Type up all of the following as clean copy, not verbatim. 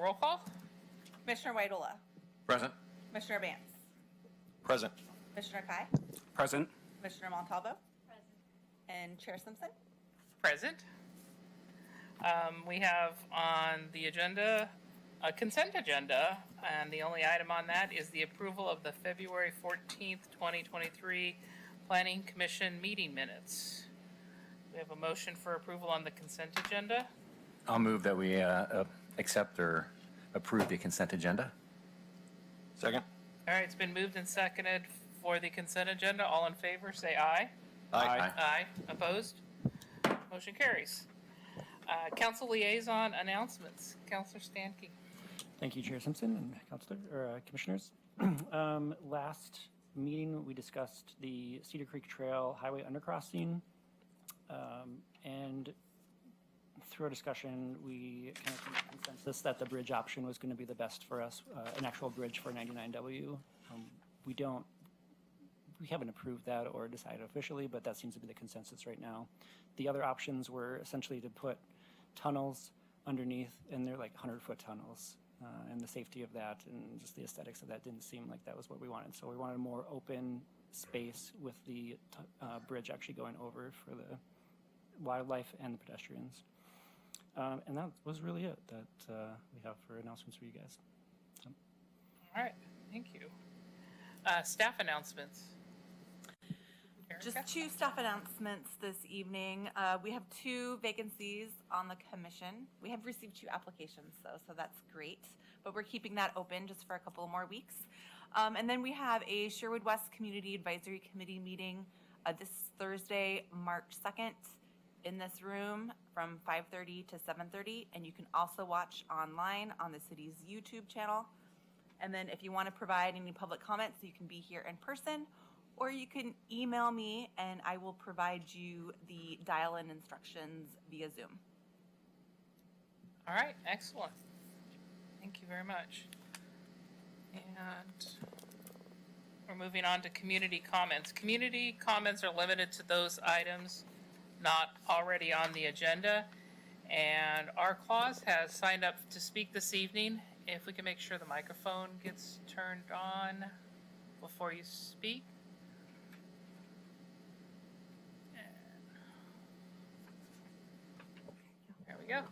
Roll call? Commissioner Whiteola, Present. Commissioner Vance, Present. Commissioner Kai, Present. Commissioner Montalvo, and Chair Simpson. Present. We have on the agenda a consent agenda, and the only item on that is the approval of the February 14th, 2023 Planning Commission meeting minutes. We have a motion for approval on the consent agenda. I'll move that we accept or approve the consent agenda. Second. All right, it's been moved and seconded for the consent agenda. All in favor, say aye. Aye. Aye. Opposed? Motion carries. Council liaison announcements. Councilor Stankey. Thank you, Chair Simpson and Commissioners. Last meeting, we discussed the Cedar Creek Trail Highway undercrossing, and through our discussion, we kind of came to consensus that the bridge option was going to be the best for us, an actual bridge for 99W. We haven't approved that or decided officially, but that seems to be the consensus right now. The other options were essentially to put tunnels underneath, and they're like 100-foot tunnels, and the safety of that and just the aesthetics of that didn't seem like that was what we wanted. So we wanted a more open space with the bridge actually going over for the wildlife and the pedestrians. And that was really it that we have for announcements for you guys. So. All right, thank you. Staff announcements. Just two staff announcements this evening. We have 2 vacancies on the commission. We have received 2 applications though, so that's great. But we're keeping that open just for a couple more weeks. And then we have a Sherwood West Community Advisory Committee meeting this Thursday, March 2nd in this room from 5:30 to 7:30. And you can also watch online on the city's YouTube channel. And then if you want to provide any public comments, you can be here in person, or you can email me and I will provide you the dial-in instructions via Zoom. All right, excellent. Thank you very much. And we're moving on to community comments. Community comments are limited to those items not already on the agenda. And our Claus has signed up to speak this evening. If we can make sure the microphone gets turned on before you speak. There we go.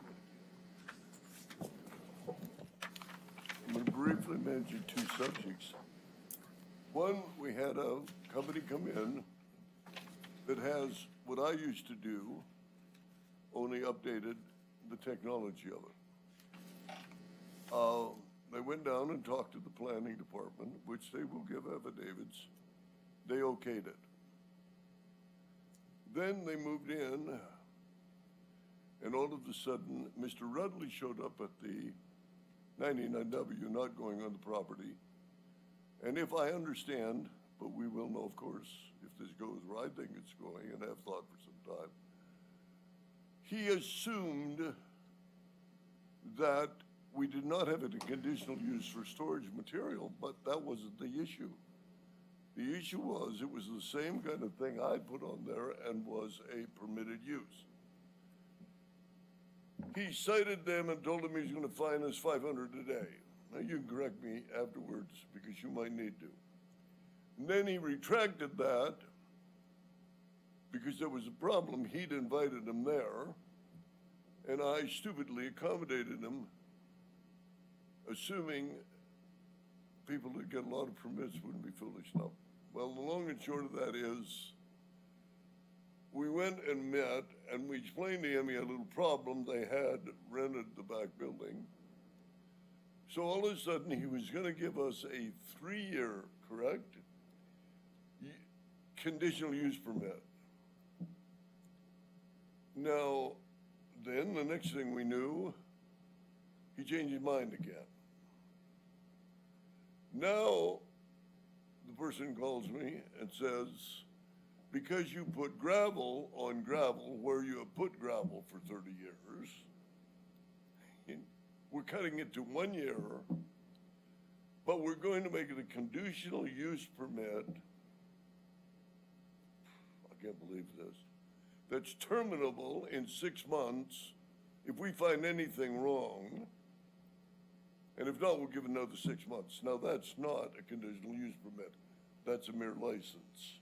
I'm going to briefly mention 2 subjects. One, we had a company come in that has what I used to do, only updated the technology of it. They went down and talked to the planning department, which they will give affidavits. They okayed it. Then they moved in, and all of a sudden, Mr. Rudley showed up at the 99W, not going on the property. And if I understand, but we will know, of course, if this goes where I think it's going, and have thought for some time, he assumed that we did not have it a conditional use for storage material, but that wasn't the issue. The issue was, it was the same kind of thing I put on there and was a permitted use. He cited them and told them he's going to fine us $500 a day. Now you can correct me afterwards because you might need to. And then he retracted that because there was a problem. He'd invited them there, and I stupidly accommodated him, assuming people that get a lot of permits wouldn't be foolish enough. Well, the long and short of that is, we went and met, and we explained to him he had a little problem. They had rented the back building. So all of a sudden, he was going to give us a 3-year, correct, conditional use permit. Now, then the next thing we knew, he changed his mind again. Now, the person calls me and says, because you put gravel on gravel where you have put gravel for 30 years, we're cutting it to 1 year, but we're going to make it a conditional use permit. I can't believe this. That's terminable in 6 months if we find anything wrong. And if not, we'll give another 6 months. Now, that's not a conditional use permit. That's a mere license.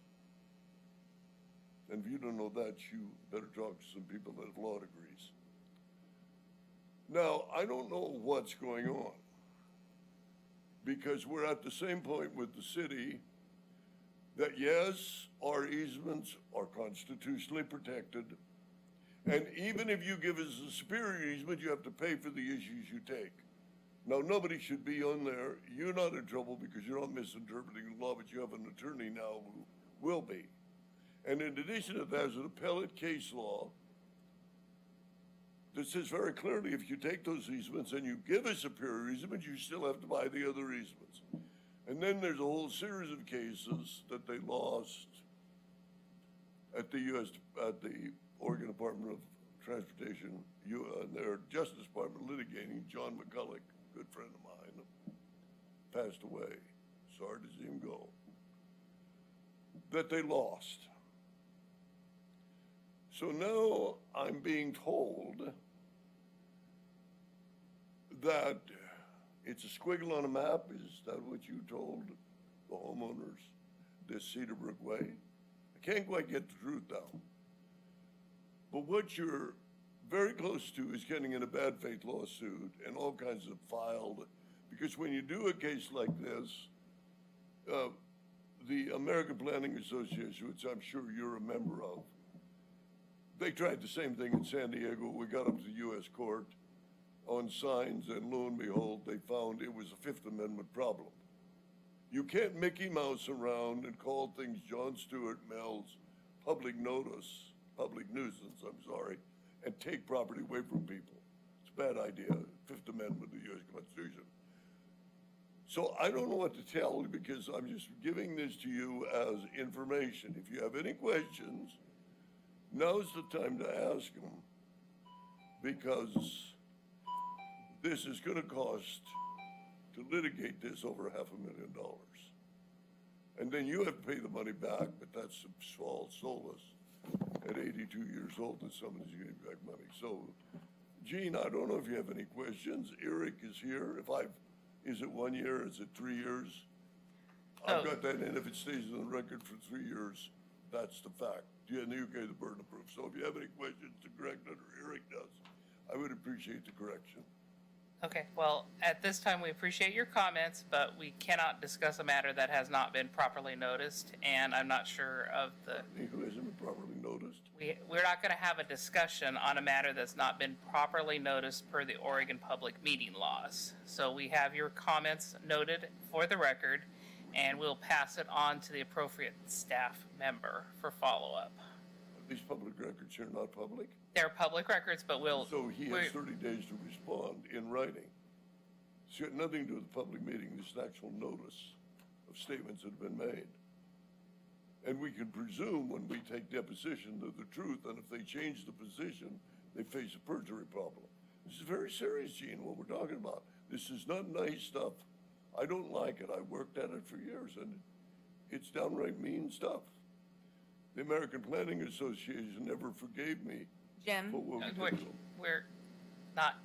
And if you don't know that, you better talk to some people that have law degrees. Now, I don't know what's going on, because we're at the same point with the city that, yes, our easements are constitutionally protected, and even if you give us a superior easement, you have to pay for the issues you take. Now, nobody should be on there. You're not in trouble because you're not misinterpreting the law, but you have an attorney now who will be. And in addition to that, there's an appellate case law that says very clearly, if you take those easements and you give a superior easement, you still have to buy the other easements. And then there's a whole series of cases that they lost at the Oregon Department of Transportation, their Justice Department litigating. John McCulloch, good friend of mine, passed away. Sorry to see him go. That they lost. So now I'm being told that it's a squiggle on a map. Is that what you told the homeowners this Cedarbrook way? I can't quite get the truth down. But what you're very close to is getting in a bad faith lawsuit and all kinds of filed, because when you do a case like this, the American Planning Association, which I'm sure you're a member of, they tried the same thing in San Diego. We got up to the U.S. court on signs, and lo and behold, they found it was a Fifth Amendment problem. You can't Mickey Mouse around and call things John Stuart Mill's public nuisance, and take property away from people. It's a bad idea. Fifth Amendment of the U.S. Constitution. So I don't know what to tell you, because I'm just giving this to you as information. If you have any questions, now's the time to ask them, because this is going to cost to litigate this over $500,000. And then you have to pay the money back, but that's a small solace at 82 years old that somebody's getting back money. So, Gene, I don't know if you have any questions. Eric is here. Is it 1 year? Is it 3 years? I've got that in. If it stays in the record for 3 years, that's the fact. Yeah, in the UK, the burden of proof. So if you have any questions to correct it, or Eric does, I would appreciate the correction. Okay, well, at this time, we appreciate your comments, but we cannot discuss a matter that has not been properly noticed, and I'm not sure of the... Who hasn't been properly noticed? We're not going to have a discussion on a matter that's not been properly noticed per the Oregon public meeting laws. So we have your comments noted for the record, and we'll pass it on to the appropriate staff member for follow-up. These public records here are not public? They're public records, but So he has 30 days to respond in writing. It's got nothing to do with the public meeting. This is an actual notice of statements that have been made. And we can presume when we take deposition of the truth, and if they change the position, they face a perjury problem. This is very serious, Gene, what we're talking about. This is not nice stuff. I don't like it. I worked at it for years, and it's downright mean stuff. The American Planning Association never forgave me. Jim? for what we did to them. we're not,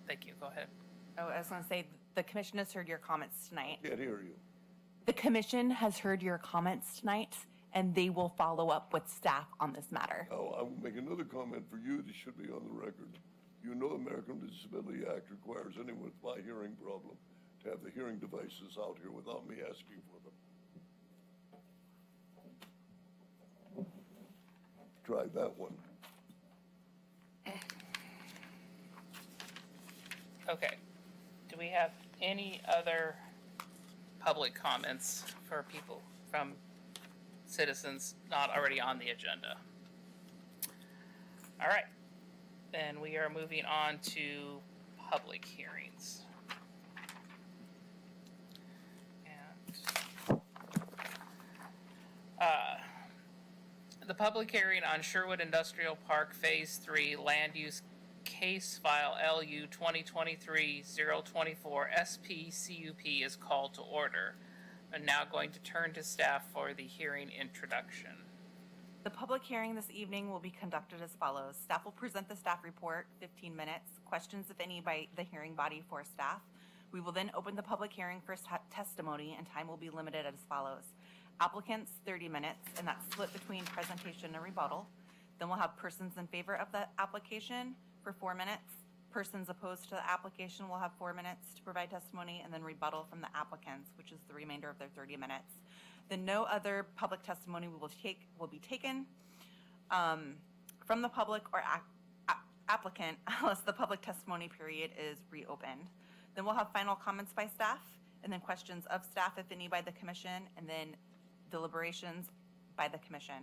thank you, go ahead. Oh, I was going to say, the commission has heard your comments tonight. Can't hear you. The commission has heard your comments tonight, and they will follow up with staff on this matter. Now, I will make another comment for you. This should be on the record. You know, the American Disability Act requires anyone with my hearing problem to have the hearing devices out here without me asking for them. Try that one. Okay. Do we have any other public comments for people from citizens not already on the agenda? All right. Then we are moving on to public hearings. And the public hearing on Sherwood Industrial Park Phase 3 Land Use Case File LU 2023-024 SPCUP is called to order. I'm now going to turn to staff for the hearing introduction. The public hearing this evening will be conducted as follows. Staff will present the staff report, 15 minutes. Questions, if any, by the hearing body for staff We will then open the public hearing for testimony, and time will be limited as follows. Applicants, 30 minutes, and that's split between presentation and rebuttal. Then we'll have persons in favor of the application for 4 minutes. Persons opposed to the application will have 4 minutes to provide testimony, and then rebuttal from the applicants, which is the remainder of their 30 minutes. Then no other public testimony will be taken from the public or applicant unless the public testimony period is reopened. Then we'll have final comments by staff, and then questions of staff, if any, by the commission, and then deliberations by the commission.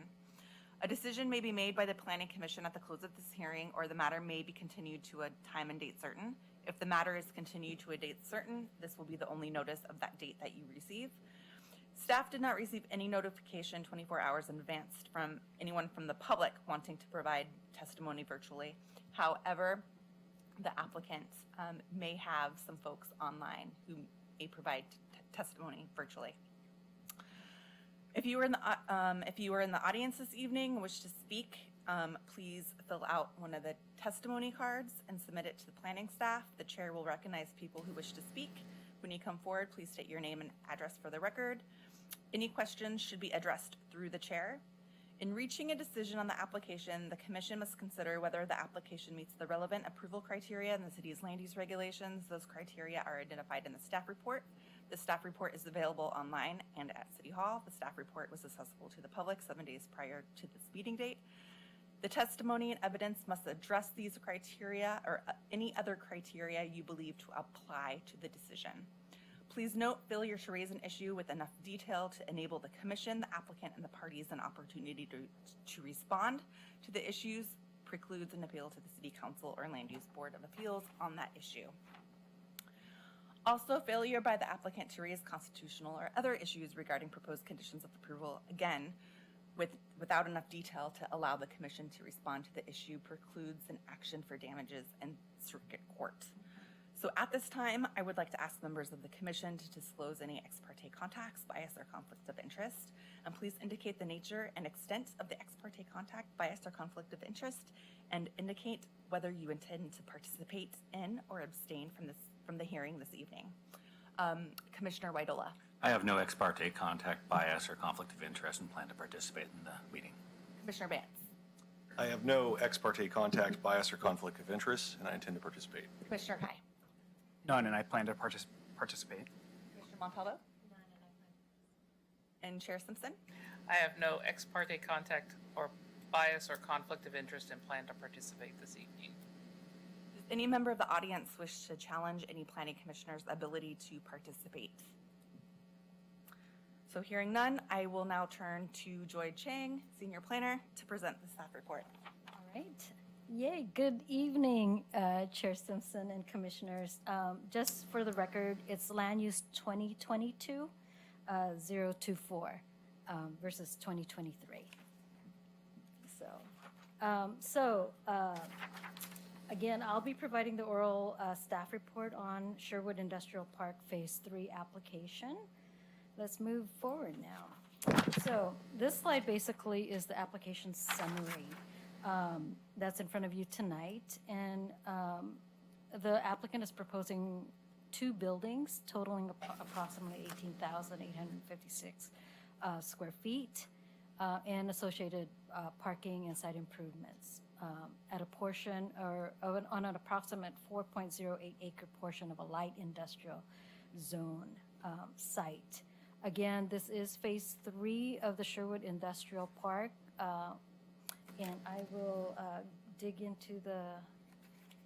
A decision may be made by the Planning Commission at the close of this hearing, or the matter may be continued to a time and date certain. If the matter is continued to a date certain, this will be the only notice of that date that you receive. Staff did not receive any notification 24 hours in advance from anyone from the public wanting to provide testimony virtually. However, the applicant may have some folks online who may provide testimony virtually. If you were in the audience this evening and wish to speak, please fill out one of the testimony cards and submit it to the planning staff. The chair will recognize people who wish to speak. When you come forward, please state your name and address for the record. Any questions should be addressed through the chair. In reaching a decision on the application, the commission must consider whether the application meets the relevant approval criteria in the city's land use regulations. Those criteria are identified in the staff report. The staff report is available online and at City Hall. The staff report was accessible to the public 7 days prior to this meeting date. The testimony and evidence must address these criteria or any other criteria you believe to apply to the decision. Please note, failure to raise an issue with enough detail to enable the commission, the applicant, and the parties an opportunity to respond to the issues precludes an appeal to the City Council or Land Use Board of Appeals on that issue. Also, failure by the applicant to raise constitutional or other issues regarding proposed conditions of approval, again, without enough detail to allow the commission to respond to the issue, precludes an action for damages in circuit court. So at this time, I would like to ask members of the commission to disclose any ex parte contacts, bias, or conflict of interest. And please indicate the nature and extent of the ex parte contact, bias, or conflict of interest, and indicate whether you intend to participate in or abstain from the hearing this evening. Commissioner Widola. I have no ex parte contact, bias, or conflict of interest and plan to participate in the meeting. Commissioner Vance. I have no ex parte contact, bias, or conflict of interest, and I intend to participate. Commissioner Kai. None, and I plan to participate. Commissioner Montalvo. And Chair Simpson. I have no ex parte contact or bias or conflict of interest and plan to participate this evening. Does any member of the audience wish to challenge any planning commissioner's ability to participate? So hearing none, I will now turn to Joy Chang, Senior Planner, to present the staff report. All right. Yay. Good evening, Chair Simpson and Commissioners. Just for the record, it's Land Use 2022 024 versus 2023. Again, I'll be providing the oral staff report on Sherwood Industrial Park Phase 3 application. Let's move forward now. So this slide basically is the application summary that's in front of you tonight. And the applicant is proposing 2 buildings totaling approximately 18,856 square feet and associated parking and site improvements at a portion or on an approximate 4.08 acre portion of a light industrial zone site. Again, this is phase 3 of the Sherwood Industrial Park, and I will dig into the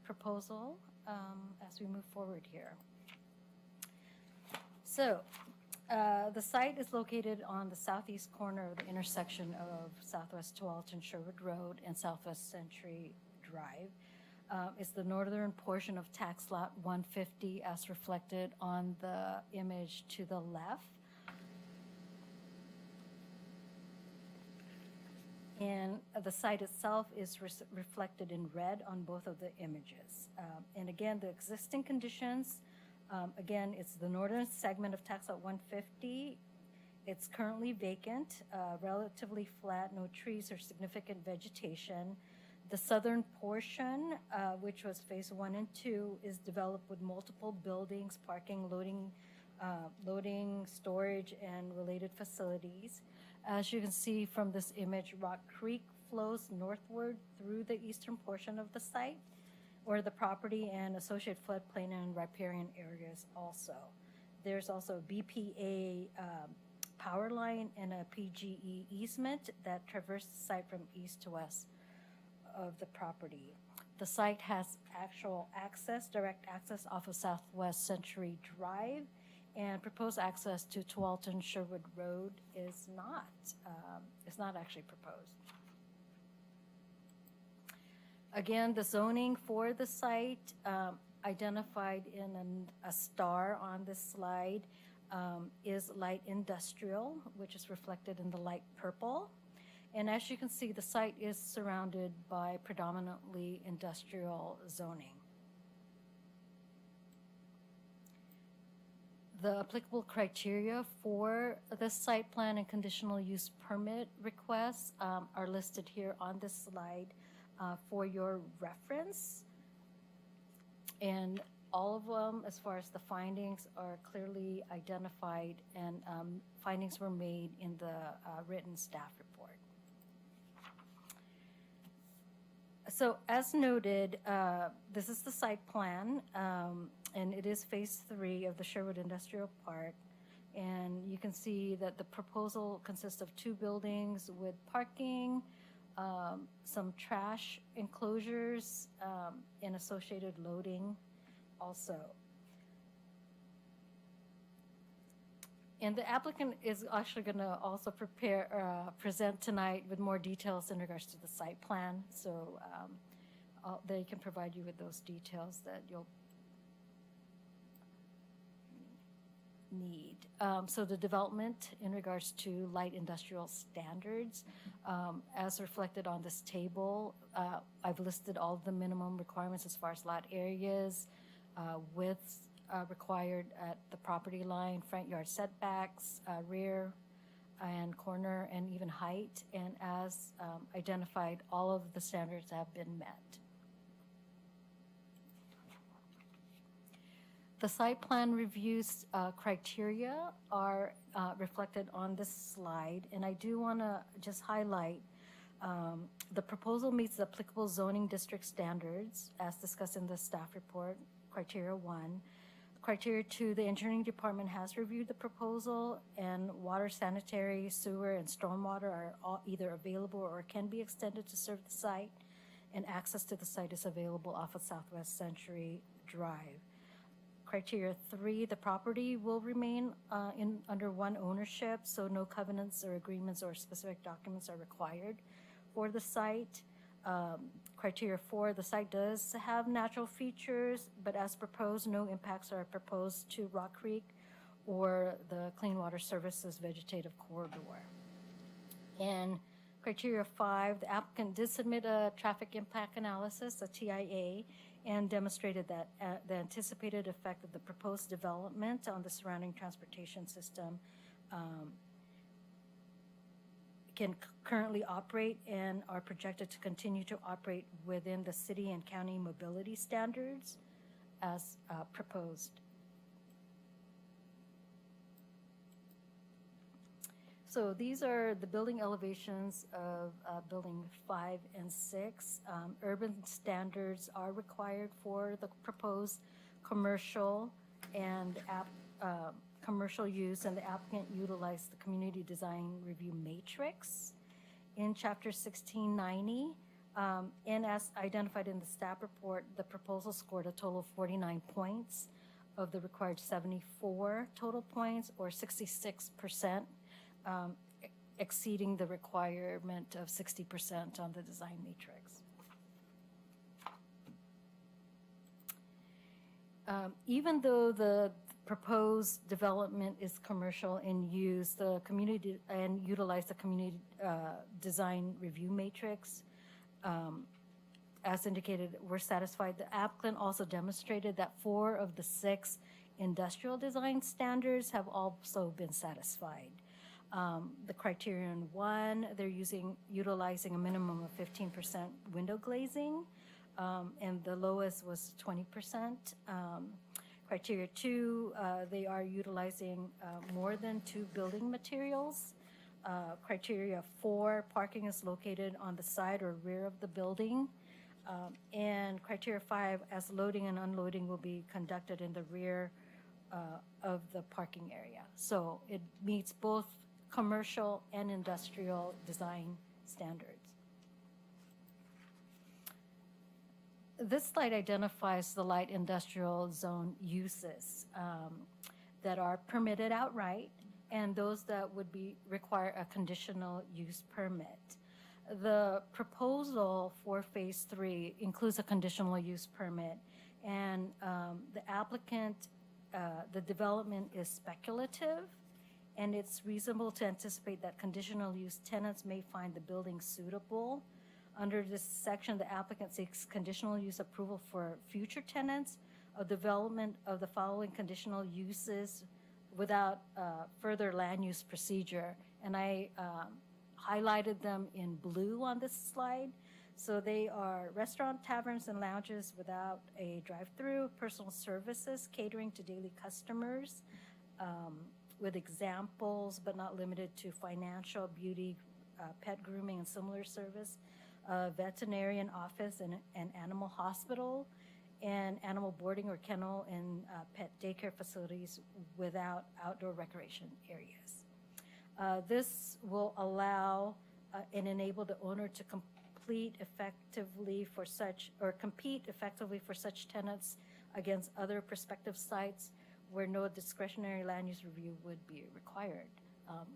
proposal as we move forward here. So, the site is located on the southeast corner of the intersection of Southwest Tualatin Sherwood Road and Southwest Century Drive. It's the northern portion of tax lot 150 as reflected on the image to the left. And the site itself is reflected in red on both of the images. And again, the existing conditions, again, it's the northern segment of tax lot 150. It's currently vacant, relatively flat, no trees or significant vegetation. The southern portion, which was phase 1 and 2, is developed with multiple buildings, parking, loading, storage, and related facilities. As you can see from this image, Rock Creek flows northward through the eastern portion of the site or the property and associated floodplain and riparian areas also. There's also a BPA power line and a PGE easement that traverse the site from east to west of the property. The site has actual access, direct access off of Southwest Century Drive, and proposed access to Tualatin Sherwood Road is not actually proposed. Again, the zoning for the site identified in a star on this slide is light industrial, which is reflected in the light purple. And as you can see, the site is surrounded by predominantly industrial zoning. The applicable criteria for the site plan and conditional use permit requests are listed here on this slide for your reference. And all of them, as far as the findings, are clearly identified, and findings were made in the written staff report. So as noted, this is the site plan, and it is phase 3 of the Sherwood Industrial Park. And you can see that the proposal consists of 2 buildings with parking, some trash enclosures, and associated loading also. And the applicant is actually going to also present tonight with more details in regards to the site plan. So they can provide you with those details that you'll need. So the development in regards to light industrial standards, as reflected on this table, I've listed all of the minimum requirements as far as lot areas, widths required at the property line, front yard setbacks, rear and corner, and even height. And as identified, all of the standards have been met. The site plan reviews criteria are reflected on this slide, and I do want to just highlight the proposal meets the applicable zoning district standards as discussed in the staff report, criteria 1. Criteria 2, the engineering department has reviewed the proposal, and water, sanitary, sewer, and stormwater are all either available or can be extended to serve the site, and access to the site is available off of Southwest Century Drive. Criteria 3, the property will remain under one ownership, so no covenants or agreements or specific documents are required for the site. Criteria 4, the site does have natural features, but as proposed, no impacts are proposed to Rock Creek or the Clean Water Services vegetative corridor. And criteria 5, the applicant did submit a traffic impact analysis, a TIA, and demonstrated that the anticipated effect of the proposed development on the surrounding transportation system can currently operate and are projected to continue to operate within the city and county mobility standards as proposed. So these are the building elevations of building 5 and 6. Urban standards are required for the proposed commercial and commercial use, and the applicant utilized the community design review matrix in chapter 1690. And as identified in the staff report, the proposal scored a total of 49 points of the required 74 total points, or 66%. Exceeding the requirement of 60% on the design matrix. Even though the proposed development is commercial in use, the community and utilize the community design review matrix, as indicated, we're satisfied. The applicant also demonstrated that 4 of the 6 industrial design standards have also been satisfied. The criterion 1, they're utilizing a minimum of 15% window glazing, and the lowest was 20%. Criteria 2, they are utilizing more than 2 building materials. Criteria 4, parking is located on the side or rear of the building. And criteria 5, as loading and unloading will be conducted in the rear of the parking area. So it meets both commercial and industrial design standards. This slide identifies the light industrial zone uses that are permitted outright and those that would require a conditional use permit. The proposal for phase 3 includes a conditional use permit, and the applicant, the development is speculative, and it's reasonable to anticipate that conditional use tenants may find the building suitable. Under this section, the applicant seeks conditional use approval for future tenants of development of the following conditional uses without further land use procedure. And I highlighted them in blue on this slide. So they are restaurant, taverns, and lounges without a drive-through, personal services, catering to daily customers, with examples but not limited to financial, beauty, pet grooming, and similar service, veterinarian office and animal hospital, and animal boarding or kennel and pet daycare facilities without outdoor recreation areas. This will allow and enable the owner to compete effectively for such tenants against other prospective sites where no discretionary land use review would be required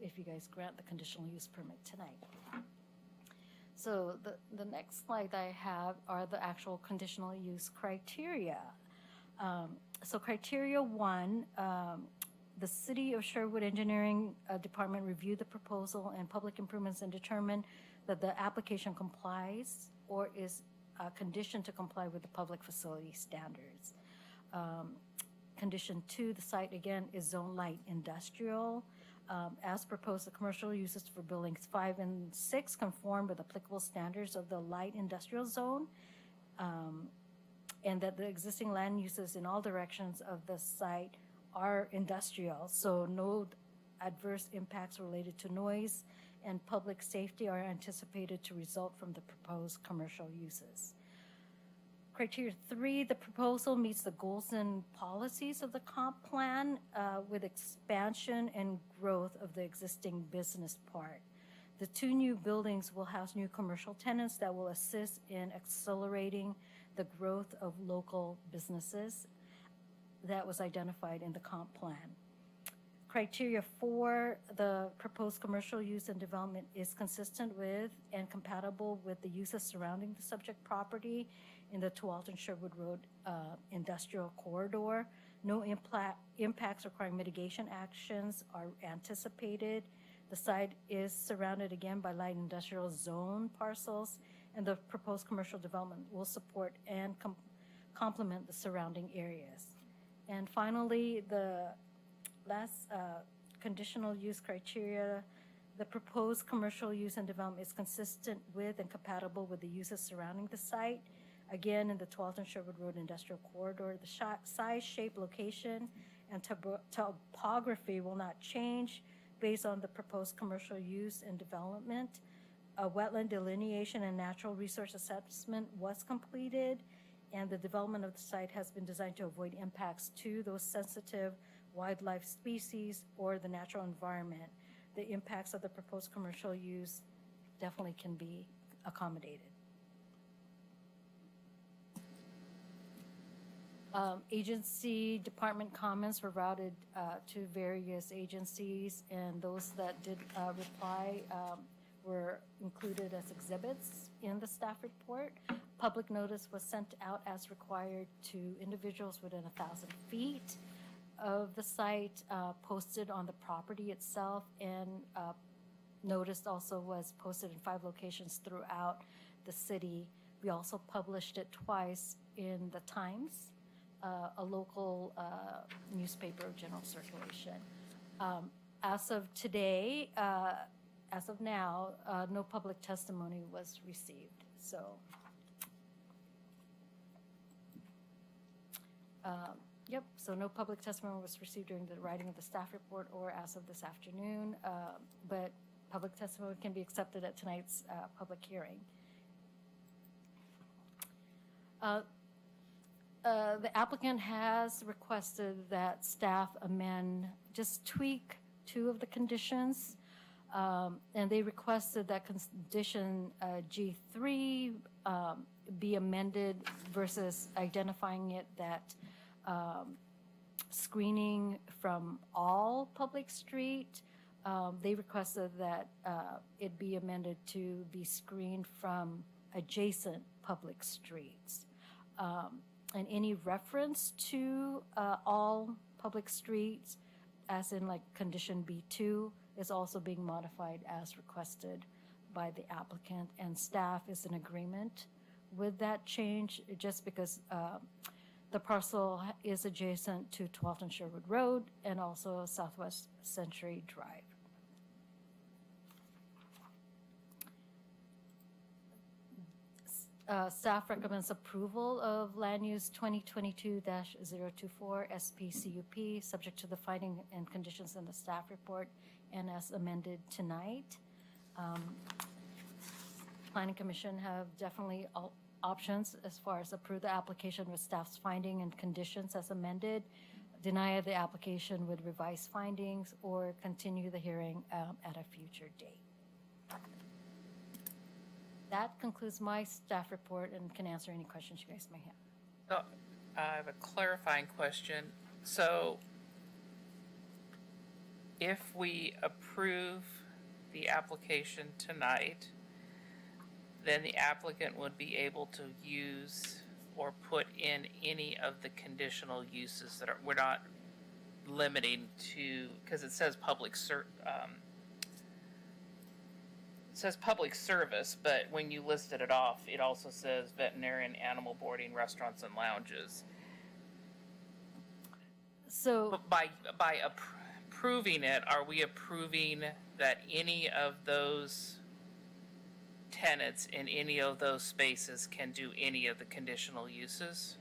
if you guys grant the conditional use permit tonight. So the next slide I have are the actual conditional use criteria. So criteria 1, the City of Sherwood Engineering Department reviewed the proposal and public improvements and determined that the application complies or is conditioned to comply with the public facility standards. Condition 2, the site again is zone light industrial. As proposed, the commercial uses for buildings 5 and 6 conform with applicable standards of the light industrial zone, and that the existing land uses in all directions of the site are industrial, so no adverse impacts related to noise and public safety are anticipated to result from the proposed commercial uses. Criteria 3, the proposal meets the goals and policies of the comp plan with expansion and growth of the existing business part. The 2 new buildings will house new commercial tenants that will assist in accelerating the growth of local businesses that was identified in the comp plan. Criteria 4, the proposed commercial use and development is consistent with and compatible with the uses surrounding the subject property in the Tualatin-Sherwood Road industrial corridor. No impacts requiring mitigation actions are anticipated. The site is surrounded again by light industrial zone parcels, and the proposed commercial development will support and complement the surrounding areas. And finally, the last conditional use criteria, the proposed commercial use and development is consistent with and compatible with the uses surrounding the site. Again, in the Tualatin-Sherwood Road industrial corridor, the size, shape, location, and topography will not change based on the proposed commercial use and development. A wetland delineation and natural resource assessment was completed, and the development of the site has been designed to avoid impacts to those sensitive wildlife species or the natural environment. The impacts of the proposed commercial use definitely can be accommodated. Agency department comments were routed to various agencies, and those that did reply were included as exhibits in the staff report. Public notice was sent out as required to individuals within 1,000 feet of the site, posted on the property itself, and notice also was posted in 5 locations throughout the city. We also published it twice in the Times, a local newspaper of general circulation. as of today, as of now, no public testimony was received, so. Yep, so no public testimony was received during the writing of the staff report or as of this afternoon, but public testimony can be accepted at tonight's public hearing. The applicant has requested that staff amend, just tweak 2 of the conditions. And they requested that condition G3 be amended versus identifying it that screening from all public street. They requested that it be amended to be screened from adjacent public streets. And any reference to all public streets, as in like condition B2, is also being modified as requested by the applicant, and staff is in agreement with that change, just because the parcel is adjacent to 12th and Sherwood Road and also Southwest Century Drive. Staff recommends approval of Land Use 2022-024 SPCUP, subject to the finding and conditions in the staff report and as amended tonight. Planning Commission have definitely options as far as approve the application with staff's finding and conditions as amended, deny the application with revised findings, or continue the hearing at a future date. That concludes my staff report and can answer any questions you guys may have. So I have a clarifying question. So if we approve the application tonight, then the applicant would be able to use or put in any of the conditional uses that are, we're not limiting to, because it says public service, but when you listed it off, it also says veterinarian, animal boarding, restaurants, and lounges. So But by approving it, are we approving that any of those tenants in any of those spaces can do any of the conditional uses?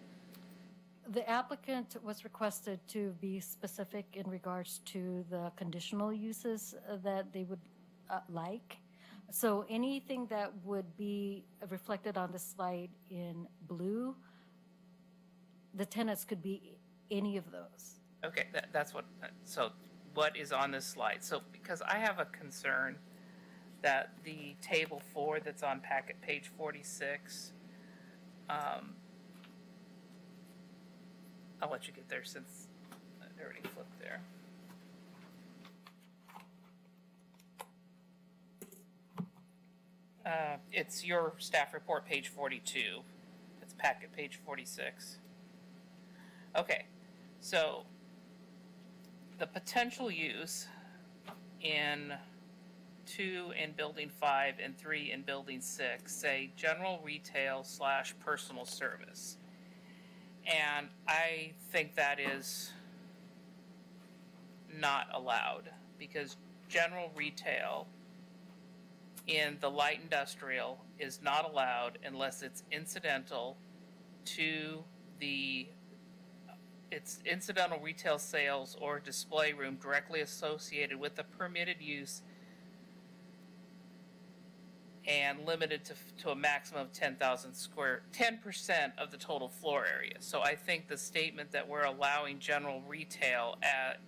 the applicant was requested to be specific in regards to the conditional uses that they would like. So anything that would be reflected on the slide in blue, the tenants could be any of those. Okay, that's what, so what is on this slide? So, because I have a concern that the table 4 that's on packet page 46, I'll let you get there since I already flipped there. It's your staff report, page 42. It's packet page 46. Okay, so the potential use in 2 in building 5 and 3 in building 6 say general retail / personal service. And I think that is not allowed because general retail in the light industrial is not allowed unless it's incidental to it's incidental retail sales or display room directly associated with the permitted use and limited to a maximum of 10% of the total floor area. So I think the statement that we're allowing general retail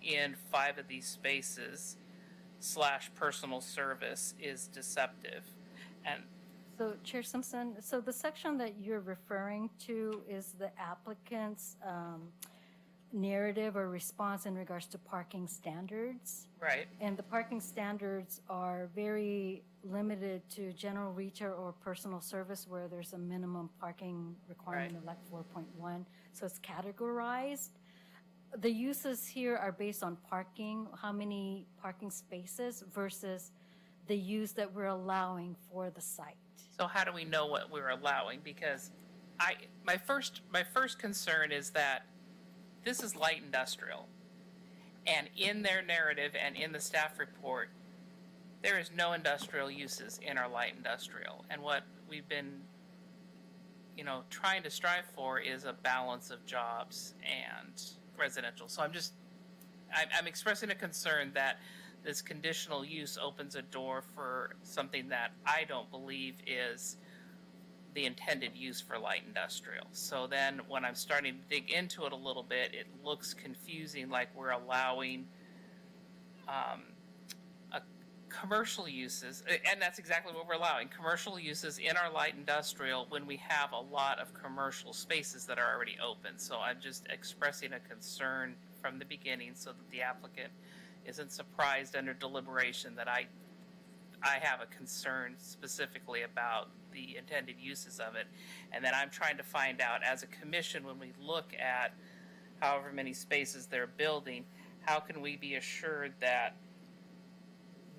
in 5 of these spaces / personal service is deceptive. And So Chair Simpson, so the section that you're referring to is the applicant's narrative or response in regards to parking standards. right, And the parking standards are very limited to general retail or personal service where there's a minimum parking requirement Right. of like 4.1. So it's categorized. The uses here are based on parking, how many parking spaces versus the use that we're allowing for the site. so how do we know what we're allowing? Because my first concern is that this is light industrial. And in their narrative and in the staff report, there is no industrial uses in our light industrial. And what we've been, trying to strive for is a balance of jobs and residential. So I'm expressing a concern that this conditional use opens a door for something that I don't believe is the intended use for light industrial. So then when I'm starting to dig into it a little bit, it looks confusing, like we're allowing commercial uses, and that's exactly what we're allowing, commercial uses in our light industrial when we have a lot of commercial spaces that are already open. So I'm just expressing a concern from the beginning so that the applicant isn't surprised under deliberation that I have a concern specifically about the intended uses of it. And then I'm trying to find out, as a commission, when we look at however many spaces they're building, how can we be assured that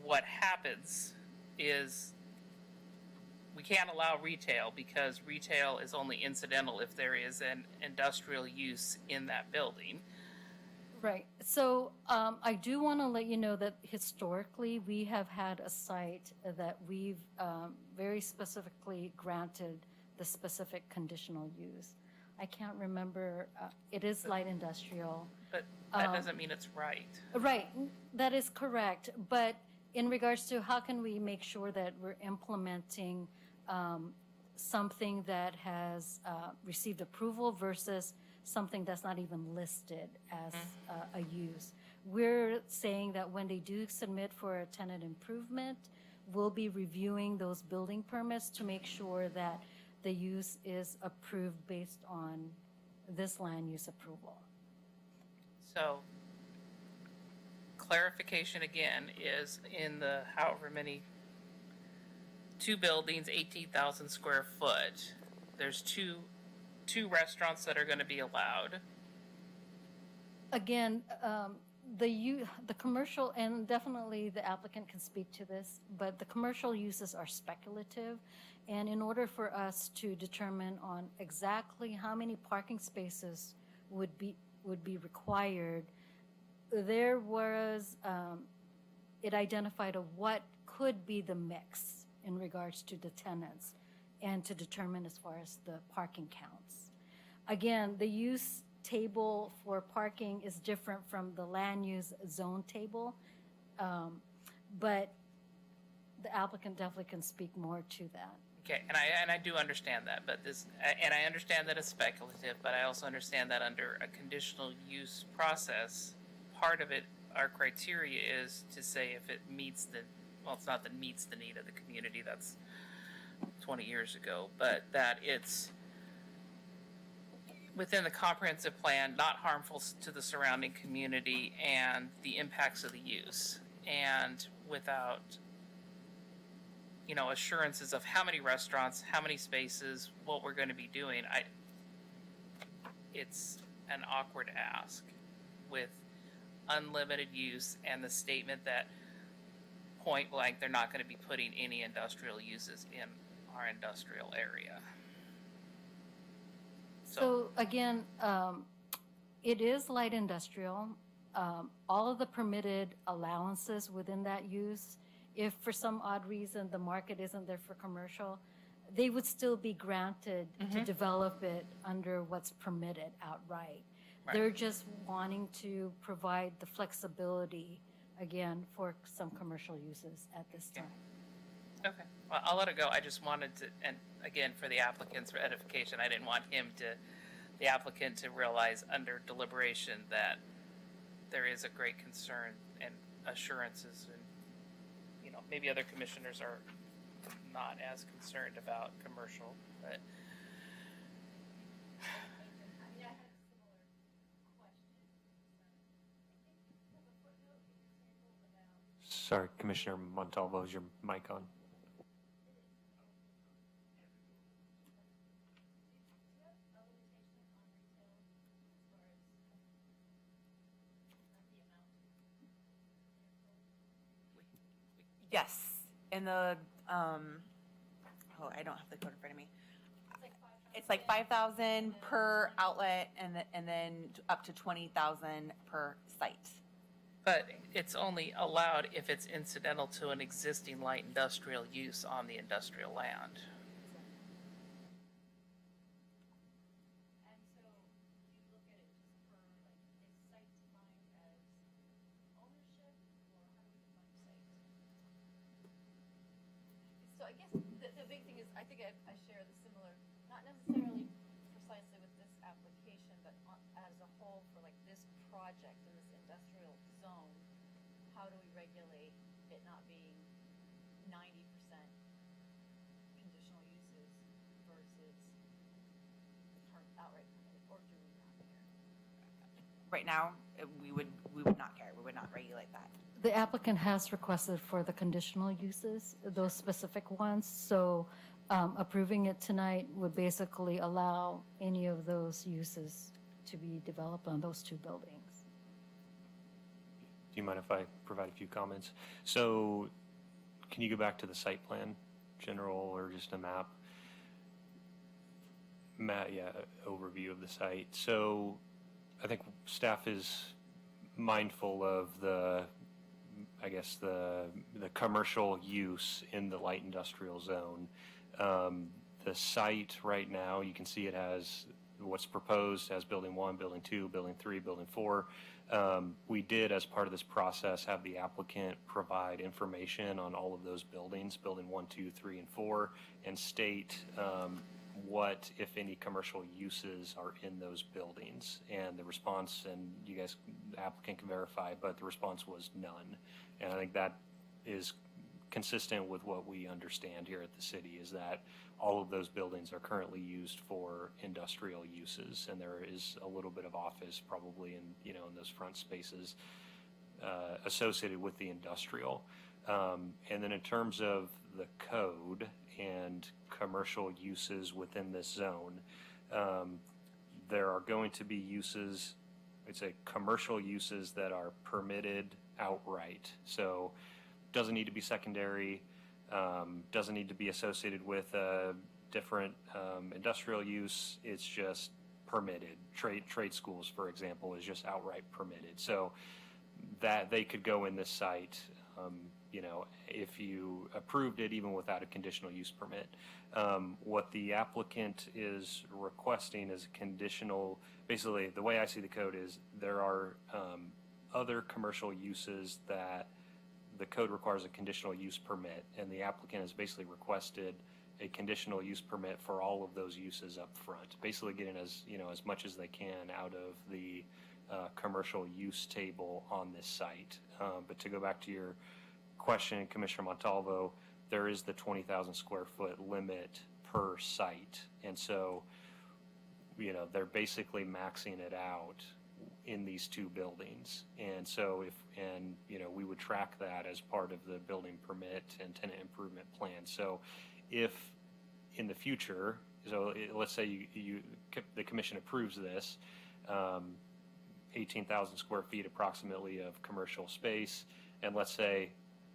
what happens is we can't allow retail, because retail is only incidental if there is an industrial use in that building. Right. So I do want to let you know that historically we have had a site that we've very specifically granted the specific conditional use. I can't remember. It is light industrial. But that doesn't mean it's right. Right. That is correct. But in regards to how can we make sure that we're implementing something that has received approval versus something that's not even listed as a use. We're saying that when they do submit for a tenant improvement, we'll be reviewing those building permits to make sure that the use is approved based on this land use approval. So clarification again is in the however many, 2 buildings, 18,000 square foot, there's two restaurants that are going to be allowed. Again, the commercial, and definitely the applicant can speak to this, but the commercial uses are speculative. And in order for us to determine on exactly how many parking spaces would be required, there was, it identified what could be the mix in regards to the tenants and to determine as far as the parking counts. Again, the use table for parking is different from the land use zone table, but the applicant definitely can speak more to that. Okay, and I do understand that, but I understand that it's speculative, but I also understand that under a conditional use process, part of it, our criteria is to say if it meets it's not that meets the need of the community, that's 20 years ago, but that it's within the comprehensive plan, not harmful to the surrounding community and the impacts of the use, and without assurances of how many restaurants, how many spaces, what we're going to be doing. It's an awkward ask with unlimited use and the statement that point blank they're not going to be putting any industrial uses in our industrial area. So again, it is light industrial. All of the permitted allowances within that use, if for some odd reason the market isn't there for commercial, they would still be granted to develop it under what's permitted outright. Right. They're just wanting to provide the flexibility, again, for some commercial uses at this time. Okay, well, I'll let it go. I just wanted to, and again, for the applicant's edification, I didn't want the applicant to realize under deliberation that there is a great concern and assurances, and maybe other commissioners are not as concerned about commercial, but. Sorry, Commissioner Montalvo, is your mic on? Yes, in the, I don't have the code in front of me. It's like 5,000 per outlet and then up to 20,000 per site. But it's only allowed if it's incidental to an existing light industrial use on the industrial land. And so you look at it just for like, is site defined as ownership, or how do we define site? So I guess the big thing is, I think I share the similar, not necessarily precisely with this application, but as a whole for like this project in this industrial zone, how do we regulate it not being 90% conditional uses versus outright permitted, or do we not care? Right now, we would not care. We would not regulate that. The applicant has requested for the conditional uses, those specific ones, so approving it tonight would basically allow any of those uses to be developed on those two buildings. Do you mind if I provide a few comments? So can you go back to the site plan, general, or just a map? Yeah, overview of the site. So I think staff is mindful of the commercial use in the light industrial zone. The site right now, you can see it has what's proposed as building 1, building 2, building 3, building 4. We did, as part of this process, have the applicant provide information on all of those buildings, building 1, 2, 3, and 4, and state what, if any, commercial uses are in those buildings. And the response, and you guys, the applicant can verify, but the response was none. And I think that is consistent with what we understand here at the city, is that all of those buildings are currently used for industrial uses, and there is a little bit of office probably in those front spaces associated with the industrial. And then in terms of the code and commercial uses within this zone, there are going to be uses, I'd say commercial uses that are permitted outright. So doesn't need to be secondary, doesn't need to be associated with a different industrial use. It's just permitted. Trade schools, for example, is just outright permitted. So that they could go in this site, if you approved it even without a conditional use permit. What the applicant is requesting is a conditional, basically the way I see the code is there are other commercial uses that the code requires a conditional use permit, and the applicant has basically requested a conditional use permit for all of those uses up front, basically getting as much as they can out of the commercial use table on this site. But to go back to your question, Commissioner Montalvo, there is the 20,000 square foot limit per site, and so they're basically maxing it out in these two buildings. And so we would track that as part of the building permit and tenant improvement plan. So if in the future, let's say the commission approves this, 18,000 square feet approximately of commercial space, and let's say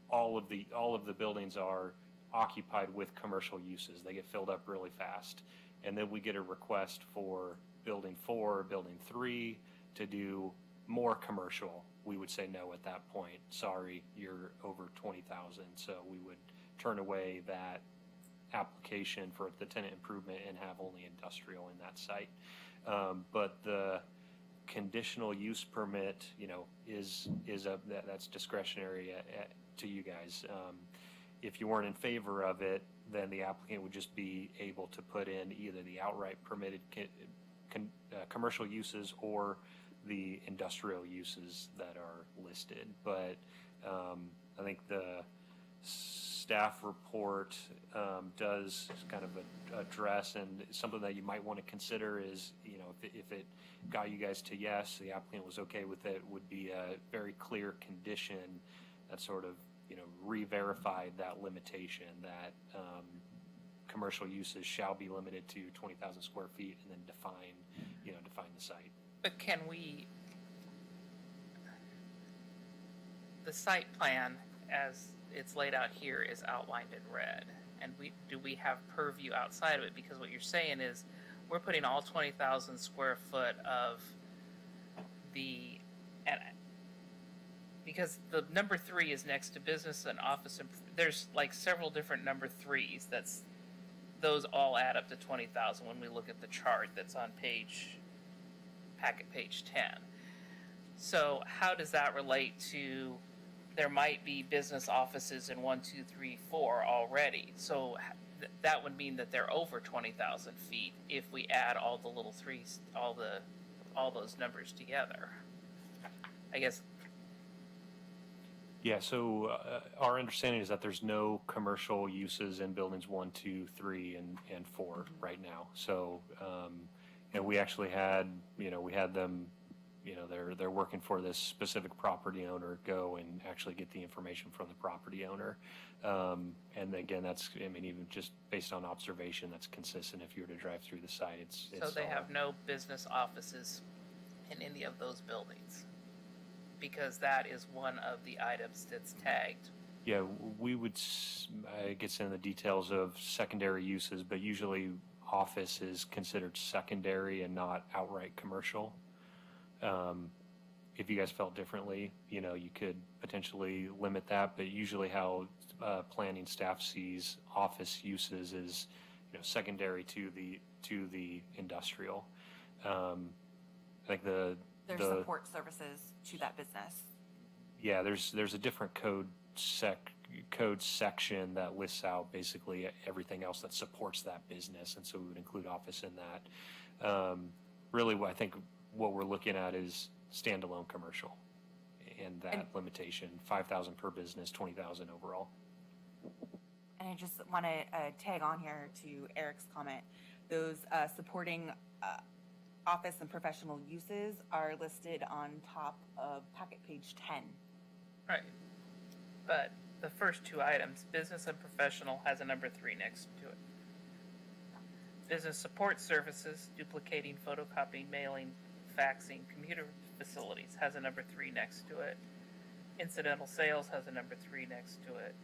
all of the buildings are occupied with commercial uses, they get filled up really fast, and then we get a request for building 4, building 3 to do more commercial, we would say no at that point. Sorry, you're over 20,000. So we would turn away that application for the tenant improvement and have only industrial in that site. But the conditional use permit, that's discretionary to you guys. If you weren't in favor of it, then the applicant would just be able to put in either the outright permitted commercial uses or the industrial uses that are listed. But I think the staff report does kind of address, and something that you might want to consider is, if it got you guys to yes, the applicant was okay with it, would be a very clear condition that sort of, re-verified that limitation, that commercial uses shall be limited to 20,000 square feet, and then define the site. But the site plan as it's laid out here is outlined in red, and do we have purview outside of it? Because what you're saying is we're putting all 20,000 square foot of the, and because the number 3 is next to business and office, there's like several different number 3s, those all add up to 20,000 when we look at the chart that's on packet page 10. So how does that relate to, there might be business offices in 1, 2, 3, 4 already, so that would mean that they're over 20,000 feet if we add all the little threes, all those numbers together. I guess. Yeah, so our understanding is that there's no commercial uses in buildings 1, 2, 3, and 4 right now. So, and we actually had, we had them, they're working for this specific property owner, go and actually get the information from the property owner. And again, that's, even just based on observation, that's consistent. If you were to drive through the site, it's So they have no business offices in any of those buildings, because that is one of the items that's tagged. Yeah, we would get into the details of secondary uses, but usually office is considered secondary and not outright commercial. If you guys felt differently, you could potentially limit that, but usually how planning staff sees office uses is, secondary to the industrial. I think There's support services to that business. Yeah, there's a different code section that lists out basically everything else that supports that business, and so we would include office in that. Really, I think what we're looking at is standalone commercial, and that limitation, 5,000 per business, 20,000 overall. And I just want to tag on here to Eric's comment. Those supporting office and professional uses are listed on top of packet page 10. Right. But the first 2 items, business and professional, has a number 3 next to it. Business support services, duplicating, photocopying, mailing, faxing, computer facilities, has a number 3 next to it. Incidental sales has a number 3 next to it.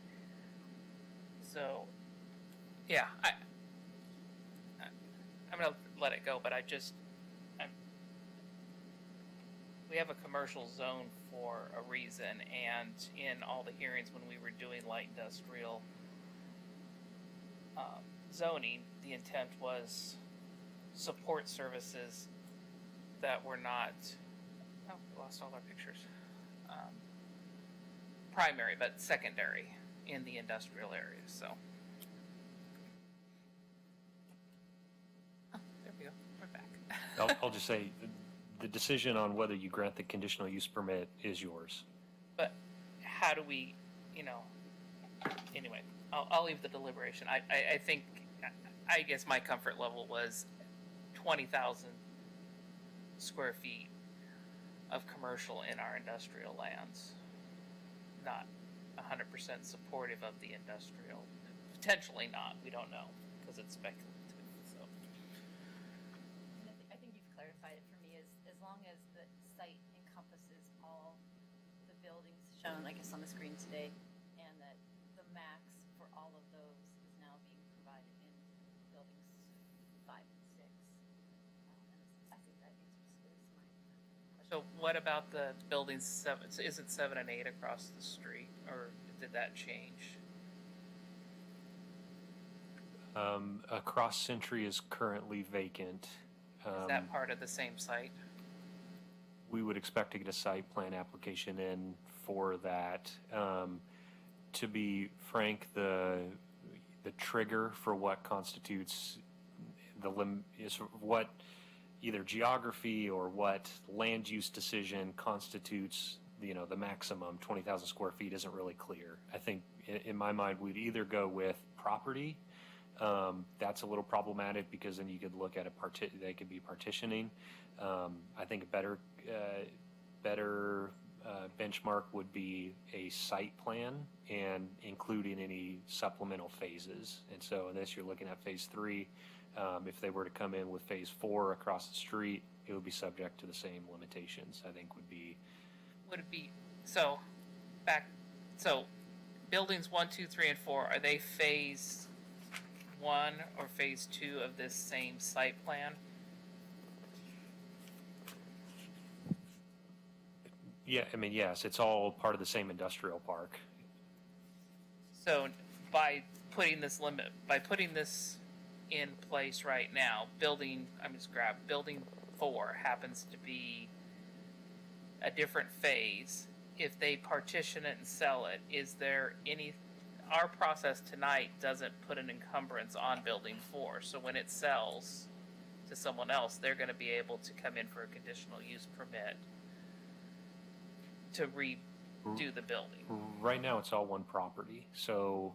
So, yeah, I'm gonna let it go, but we have a commercial zone for a reason, and in all the hearings when we were doing light industrial zoning, the intent was support services that were not, we lost all our pictures, primary but secondary in the industrial area. So, there we go, we're back. I'll just say the decision on whether you grant the conditional use permit is yours. But how do we, anyway, I'll leave the deliberation. I think, I guess my comfort level was 20,000 square feet of commercial in our industrial lands. Not 100% supportive of the industrial. Potentially not, we don't know, because it's speculative. So. I think you've clarified it for me, as long as the site encompasses all the buildings shown, I guess, on the screen today, and that the max for all of those is now being provided in buildings 5 and 6. And I think that answers my question. So what about the buildings 7? Is it 7 and 8 across the street, or did that change? Across Century is currently vacant. Is that part of the same site? We would expect to get a site plan application in for that. To be frank, the trigger for what constitutes the is what either geography or what land use decision constitutes, the maximum 20,000 square feet isn't really clear. I think in my mind, we'd either go with property. That's a little problematic because then you could look at they could be partitioning. I think a better benchmark would be a site plan and including any supplemental phases. And so in this, you're looking at phase 3. If they were to come in with phase 4 across the street, it would be subject to the same limitations. I think would it be so buildings 1, 2, 3, and 4, are they phase 1 or phase 2 of this same site plan? Yeah, I mean, yes, it's all part of the same industrial park. So by putting this in place right now, building 4 happens to be a different phase. If they partition it and sell it, is there our process tonight doesn't put an encumbrance on building 4, so when it sells to someone else, they're gonna be able to come in for a conditional use permit to redo the building. Right now, it's all one property, so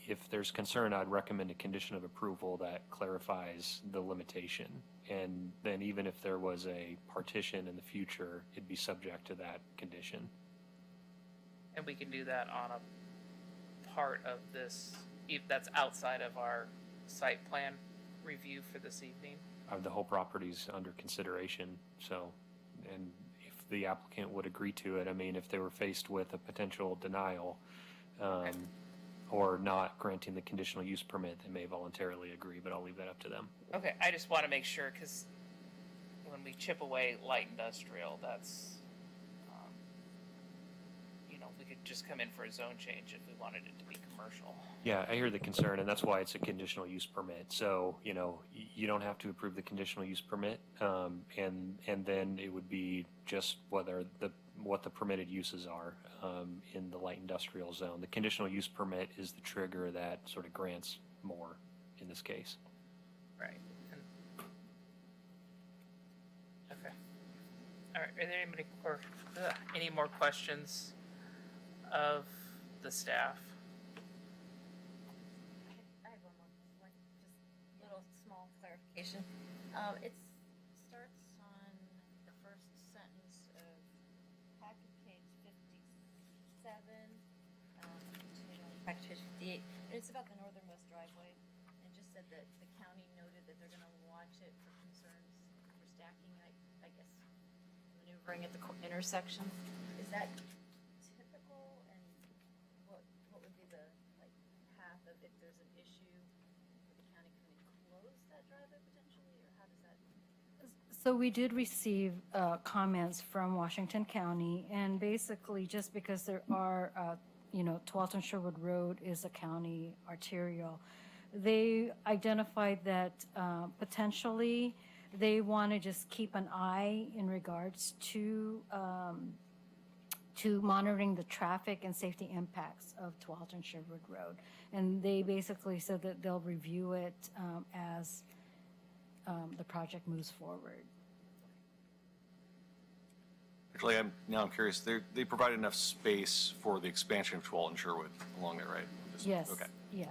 if there's concern, I'd recommend a condition of approval that clarifies the limitation. And then even if there was a partition in the future, it'd be subject to that condition. And we can do that on a part of this, if that's outside of our site plan review for this evening. The whole property's under consideration, so, and if the applicant would agree to it, I mean, if they were faced with a potential denial, or not granting the conditional use permit, they may voluntarily agree, but I'll leave that up to them. Okay, I just want to make sure, because when we chip away light industrial, that's, we could just come in for a zone change if we wanted it to be commercial. Yeah, I hear the concern, and that's why it's a conditional use permit. So, you don't have to approve the conditional use permit, and then it would be just what the permitted uses are in the light industrial zone. The conditional use permit is the trigger that sort of grants more in this case. Right. Okay. All right, are there any more questions of the staff? I have one just little small clarification. It starts on the first sentence of packet page 57, packet page 58, and it's about the northernmost driveway. It just said that the county noted that they're gonna watch it for concerns for stacking, I guess, maneuvering at the intersections. Is that typical, and what would be the, path of if there's an issue, would the county come and close that driveway potentially, or how does that? So we did receive comments from Washington County, and basically just because there are, 12th and Sherwood Road is a county arterial, they identified that potentially they want to just keep an eye in regards to monitoring the traffic and safety impacts of 12th and Sherwood Road. And they basically said that they'll review it as the project moves forward. Actually, I'm curious. They provide enough space for the expansion of 12 and Sherwood along there, right? Yes. Okay. Yes.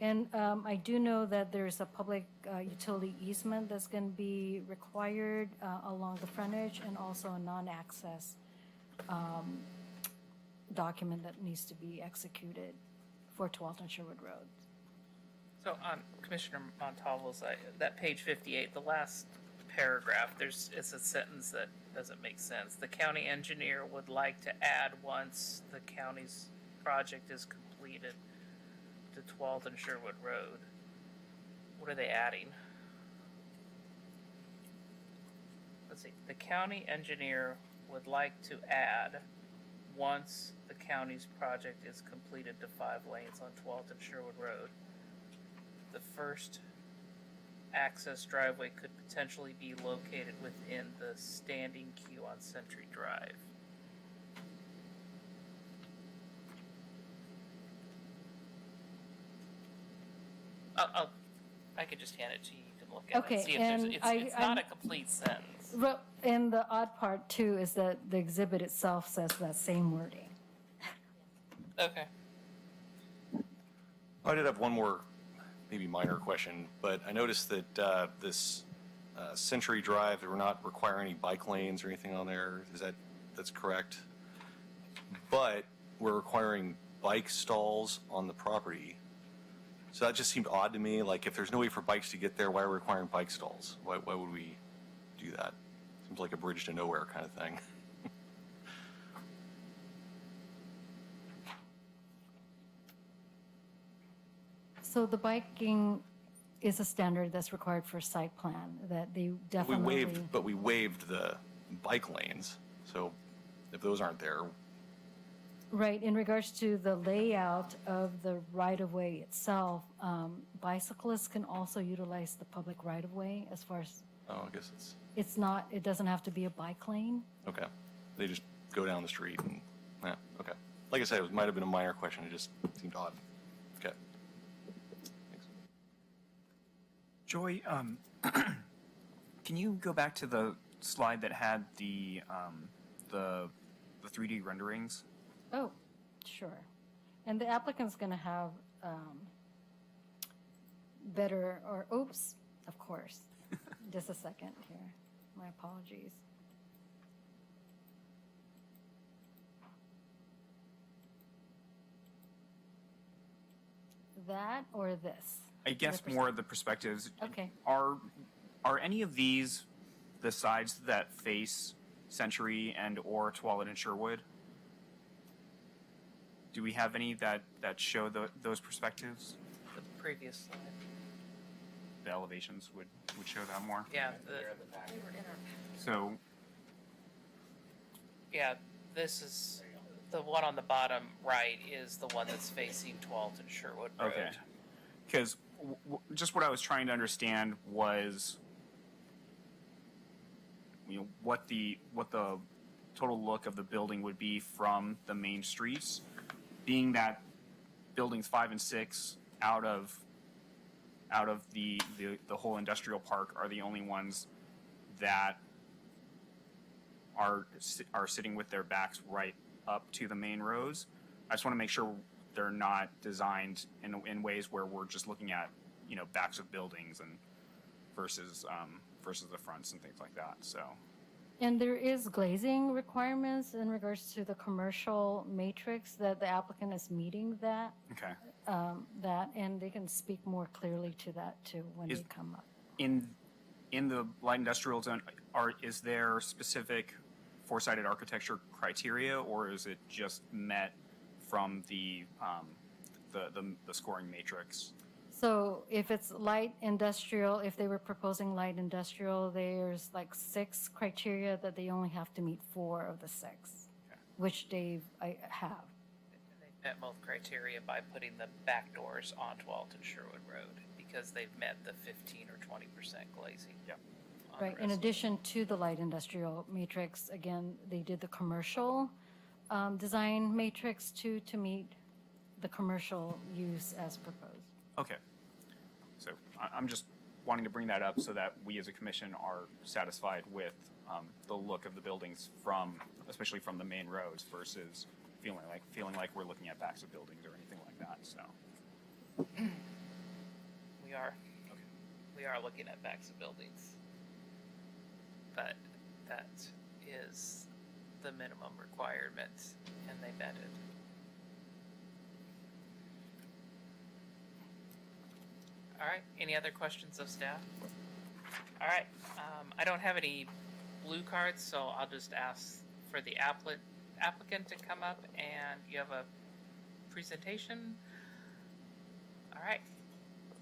And I do know that there's a public utility easement that's going to be required along the frontage, and also a non-access document that needs to be executed for 12th and Sherwood Road. So on Commissioner Montalvo's, that page 58, the last paragraph, it's a sentence that doesn't make sense. The county engineer would like to add, once the county's project is completed, to 12th and Sherwood Road. What are they adding? Let's see. The county engineer would like to add, once the county's project is completed, to 5 lanes on 12th and Sherwood Road. The first access driveway could potentially be located within the standing queue on Century Drive. I could just hand it to you. You can look at Okay, it. See if and it's not a complete sentence. Well, and the odd part too is that the exhibit itself says that same wording. Okay. I did have one more, maybe minor question, but I noticed that this Century Drive, we're not requiring any bike lanes or anything on there. That's correct? But we're requiring bike stalls on the property. So that just seemed odd to me. Like, if there's no way for bikes to get there, why are we requiring bike stalls? Why would we do that? Seems like a bridge to nowhere kind of thing. So the biking is a standard that's required for site plan, that they definitely. We waived the bike lanes. So if those aren't there, Right, in regards to the layout of the right-of-way itself, bicyclists can also utilize the public right-of-way as far as, oh, I guess it's, it's not, it doesn't have to be a bike lane. okay. They just go down the street and, yeah, okay. Like I said, it might have been a minor question, it just seemed odd. Okay. Thanks. Joy, can you go back to the slide that had the 3D renderings? Oh, sure. And the applicant's going to have better, or oops, of course. Just a second here. My apologies. That or this? I guess The more of the perspectives. Okay. Are any of these the sides that face Century and or Tualatin and Sherwood? Do we have any that show those perspectives? The previous slide. The elevations would show that more. Yeah, So yeah, this is, the one on the bottom right is the one that's facing 12th and Sherwood Road. okay, because just what I was trying to understand was, what the total look of the building would be from the main streets, being that buildings 5 and 6 out of the whole industrial park are the only ones that are sitting with their backs right up to the main roads. I just want to make sure they're not designed in ways where we're just looking at, backs of buildings and versus the fronts and things like that. So, And there is glazing requirements in regards to the commercial matrix that the applicant is meeting that, okay. and they can speak more clearly to that too when Is- they come up. In the light industrial zone, is there specific four-sided architecture criteria, or is it just met from the scoring matrix? So if it's light industrial, if they were proposing light industrial, there's like 6 criteria that they only have to meet 4 of the 6, Okay. which they have. They've met both criteria by putting the back doors on 12th and Sherwood Road because they've met the 15 or 20% glazing. Yep. on the Right, in rest of it. addition to the light industrial matrix, again, they did the commercial design matrix to meet the commercial use as proposed. Okay. So I'm just wanting to bring that up so that we as a commission are satisfied with the look of the buildings especially from the main roads versus feeling like we're looking at backs of buildings or anything like that. So. We are. Okay. We are looking at backs of buildings. But that is the minimum requirement, and they met it. All right, any other questions of staff? All right, I don't have any blue cards, so I'll just ask for the applicant to come up, and you have a presentation. All right,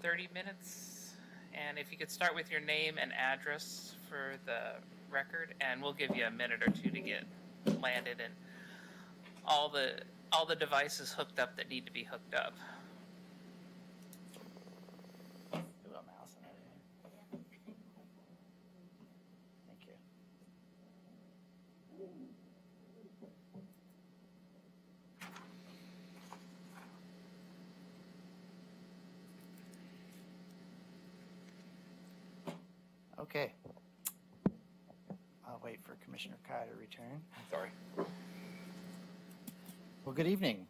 30 minutes, and if you could start with your name and address for the record, and we'll give you a minute or 2 to get landed and all the devices hooked up that need to be hooked up. Thank you. Okay. I'll wait for Commissioner Kai to return. Sorry. Well, good evening.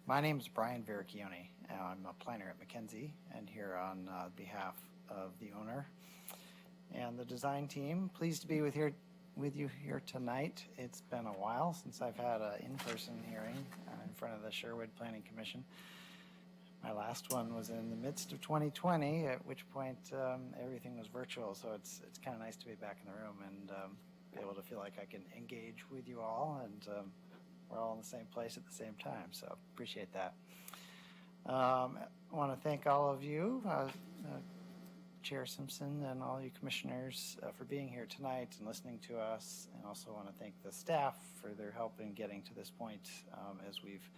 My name is Brian Vericchione. I'm a planner at McKenzie and here on behalf of the owner and the design team. Pleased to be with you here tonight. It's been a while since I've had an in-person hearing in front of the Sherwood Planning Commission. My last one was in the midst of 2020, at which point everything was virtual. So it's kind of nice to be back in the room and be able to feel like I can engage with you all, and we're all in the same place at the same time. So appreciate that. I want to thank all of you Chair Simpson and all you commissioners for being here tonight and listening to us. And also want to thank the staff for their help in getting to this point as we've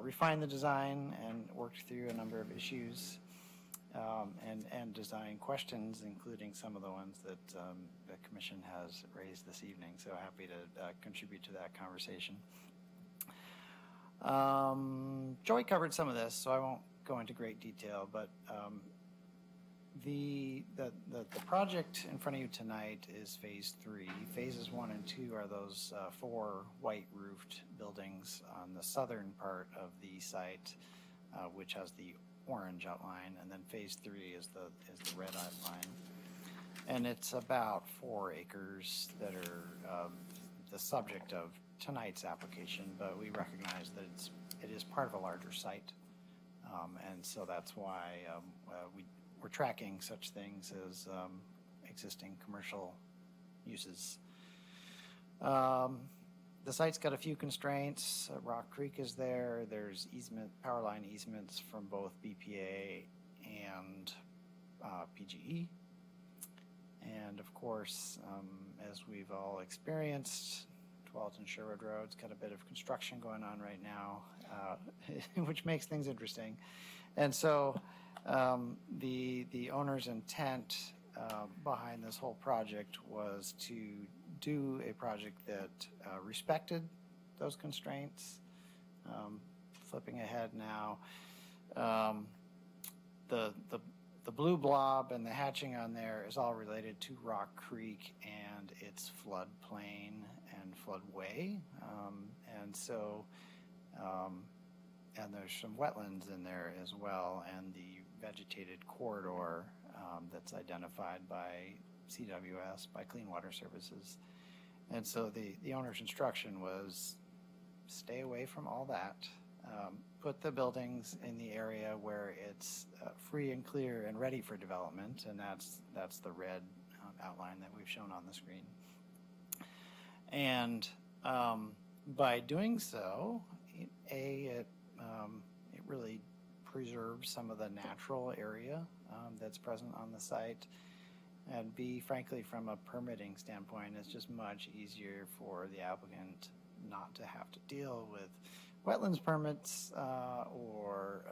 refined the design and worked through a number of issues and design questions, including some of the ones that the commission has raised this evening. So happy to contribute to that conversation. Joy covered some of this, so I won't go into great detail, but the project in front of you tonight is phase 3. Phases 1 and 2 are those 4 white roofed buildings on the southern part of the site, which has the orange outline, and then phase 3 is the red outline. And it's about 4 acres that are the subject of tonight's application, but we recognize that it is part of a larger site. And so that's why we're tracking such things as existing commercial uses. The site's got a few constraints. Rock Creek is there. There's power line easements from both BPA and PGE. And of course, as we've all experienced, 12th and Sherwood Road's got a bit of construction going on right now, which makes things interesting. And so the owner's intent behind this whole project was to do a project that respected those constraints. Flipping ahead now, the blue blob and the hatching on there is all related to Rock Creek and its floodplain and floodway. And so, and there's some wetlands in there as well, and the vegetated corridor that's identified by CWS, by Clean Water Services. And so the owner's instruction was stay away from all that. Put the buildings in the area where it's free and clear and ready for development, and that's the red outline that we've shown on the screen. And by doing so, it really preserves some of the natural area that's present on the site. And B, frankly, from a permitting standpoint, it's just much easier for the applicant not to have to deal with wetlands permits or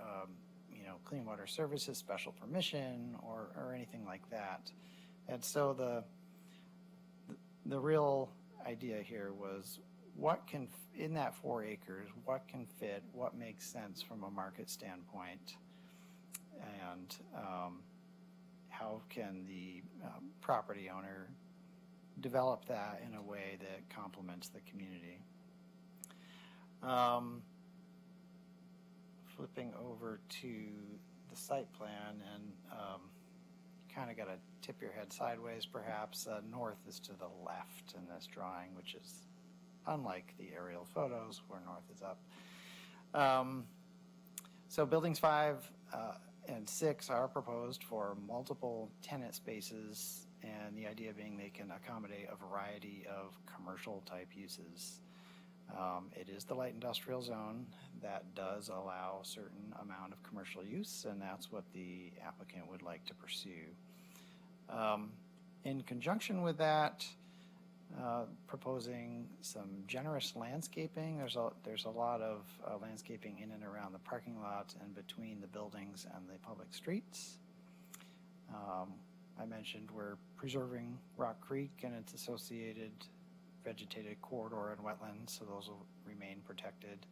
Clean Water Services special permission or anything like that. And so the real idea here was what can, in that 4 acres, what can fit, what makes sense from a market standpoint, and how can the property owner develop that in a way that complements the community. Flipping over to the site plan, and kind of got to tip your head sideways perhaps. North is to the left in this drawing, which is unlike the aerial photos where north is up. So buildings 5 and 6 are proposed for multiple tenant spaces, and the idea being they can accommodate a variety of commercial type uses. It is the light industrial zone that does allow a certain amount of commercial use, and that's what the applicant would like to pursue. In conjunction with that, proposing some generous landscaping. There's a lot of landscaping in and around the parking lot and between the buildings and the public streets. I mentioned we're preserving Rock Creek and its associated vegetated corridor and wetlands, so those will remain protected.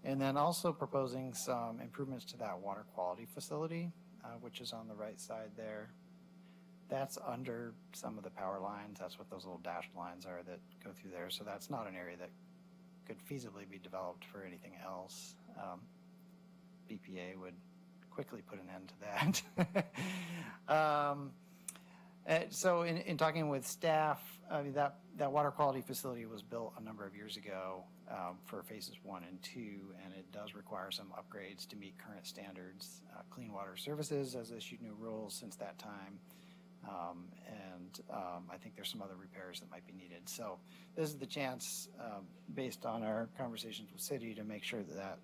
And then also proposing some improvements to that water quality facility, which is on the right side there. That's under some of the power lines. That's what those little dashed lines are that go through there. So that's not an area that could feasibly be developed for anything else. BPA would quickly put an end to that. So in talking with staff, I mean, that water quality facility was built a number of years ago for phases 1 and 2, and it does require some upgrades to meet current standards. Clean Water Services has issued new rules since that time. I think there's some other repairs that might be needed. So this is the chance, based on our conversations with City, to make sure that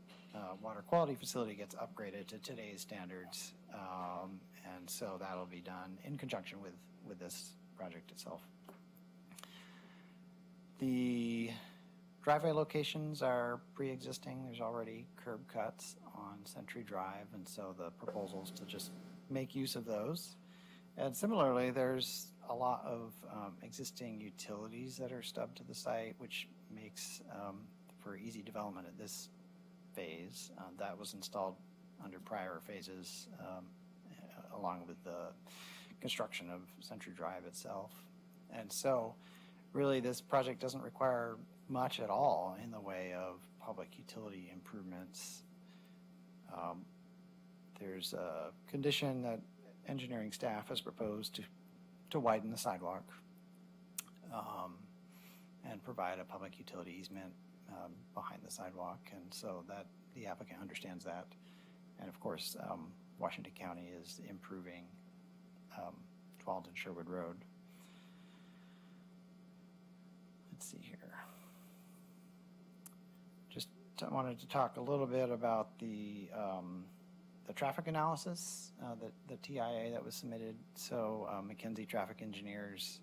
water quality facility gets upgraded to today's standards And so that'll be done in conjunction with this project itself. The driveway locations are pre-existing. There's already curb cuts on Century Drive, and so the proposal is to just make use of those. And similarly, there's a lot of existing utilities that are stubbed to the site, which makes for easy development at this phase. That was installed under prior phases along with the construction of Century Drive itself. And so really this project doesn't require much at all in the way of public utility improvements. There's a condition that engineering staff has proposed to widen the sidewalk and provide a public utility easement behind the sidewalk, and so that the applicant understands that. And of course, Washington County is improving 12th and Sherwood Road. Let's see here. Just wanted to talk a little bit about the traffic analysis, the TIA that was submitted. So McKinsey Traffic Engineers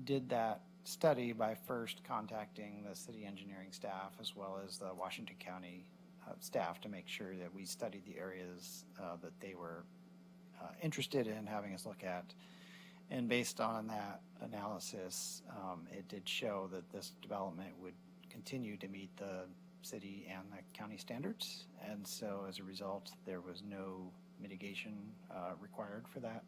did that study by first contacting the city engineering staff as well as the Washington County staff to make sure that we studied the areas that they were interested in having us look at. And based on that analysis, it did show that this development would continue to meet the city and the county standards. And so as a result, there was no mitigation required for that.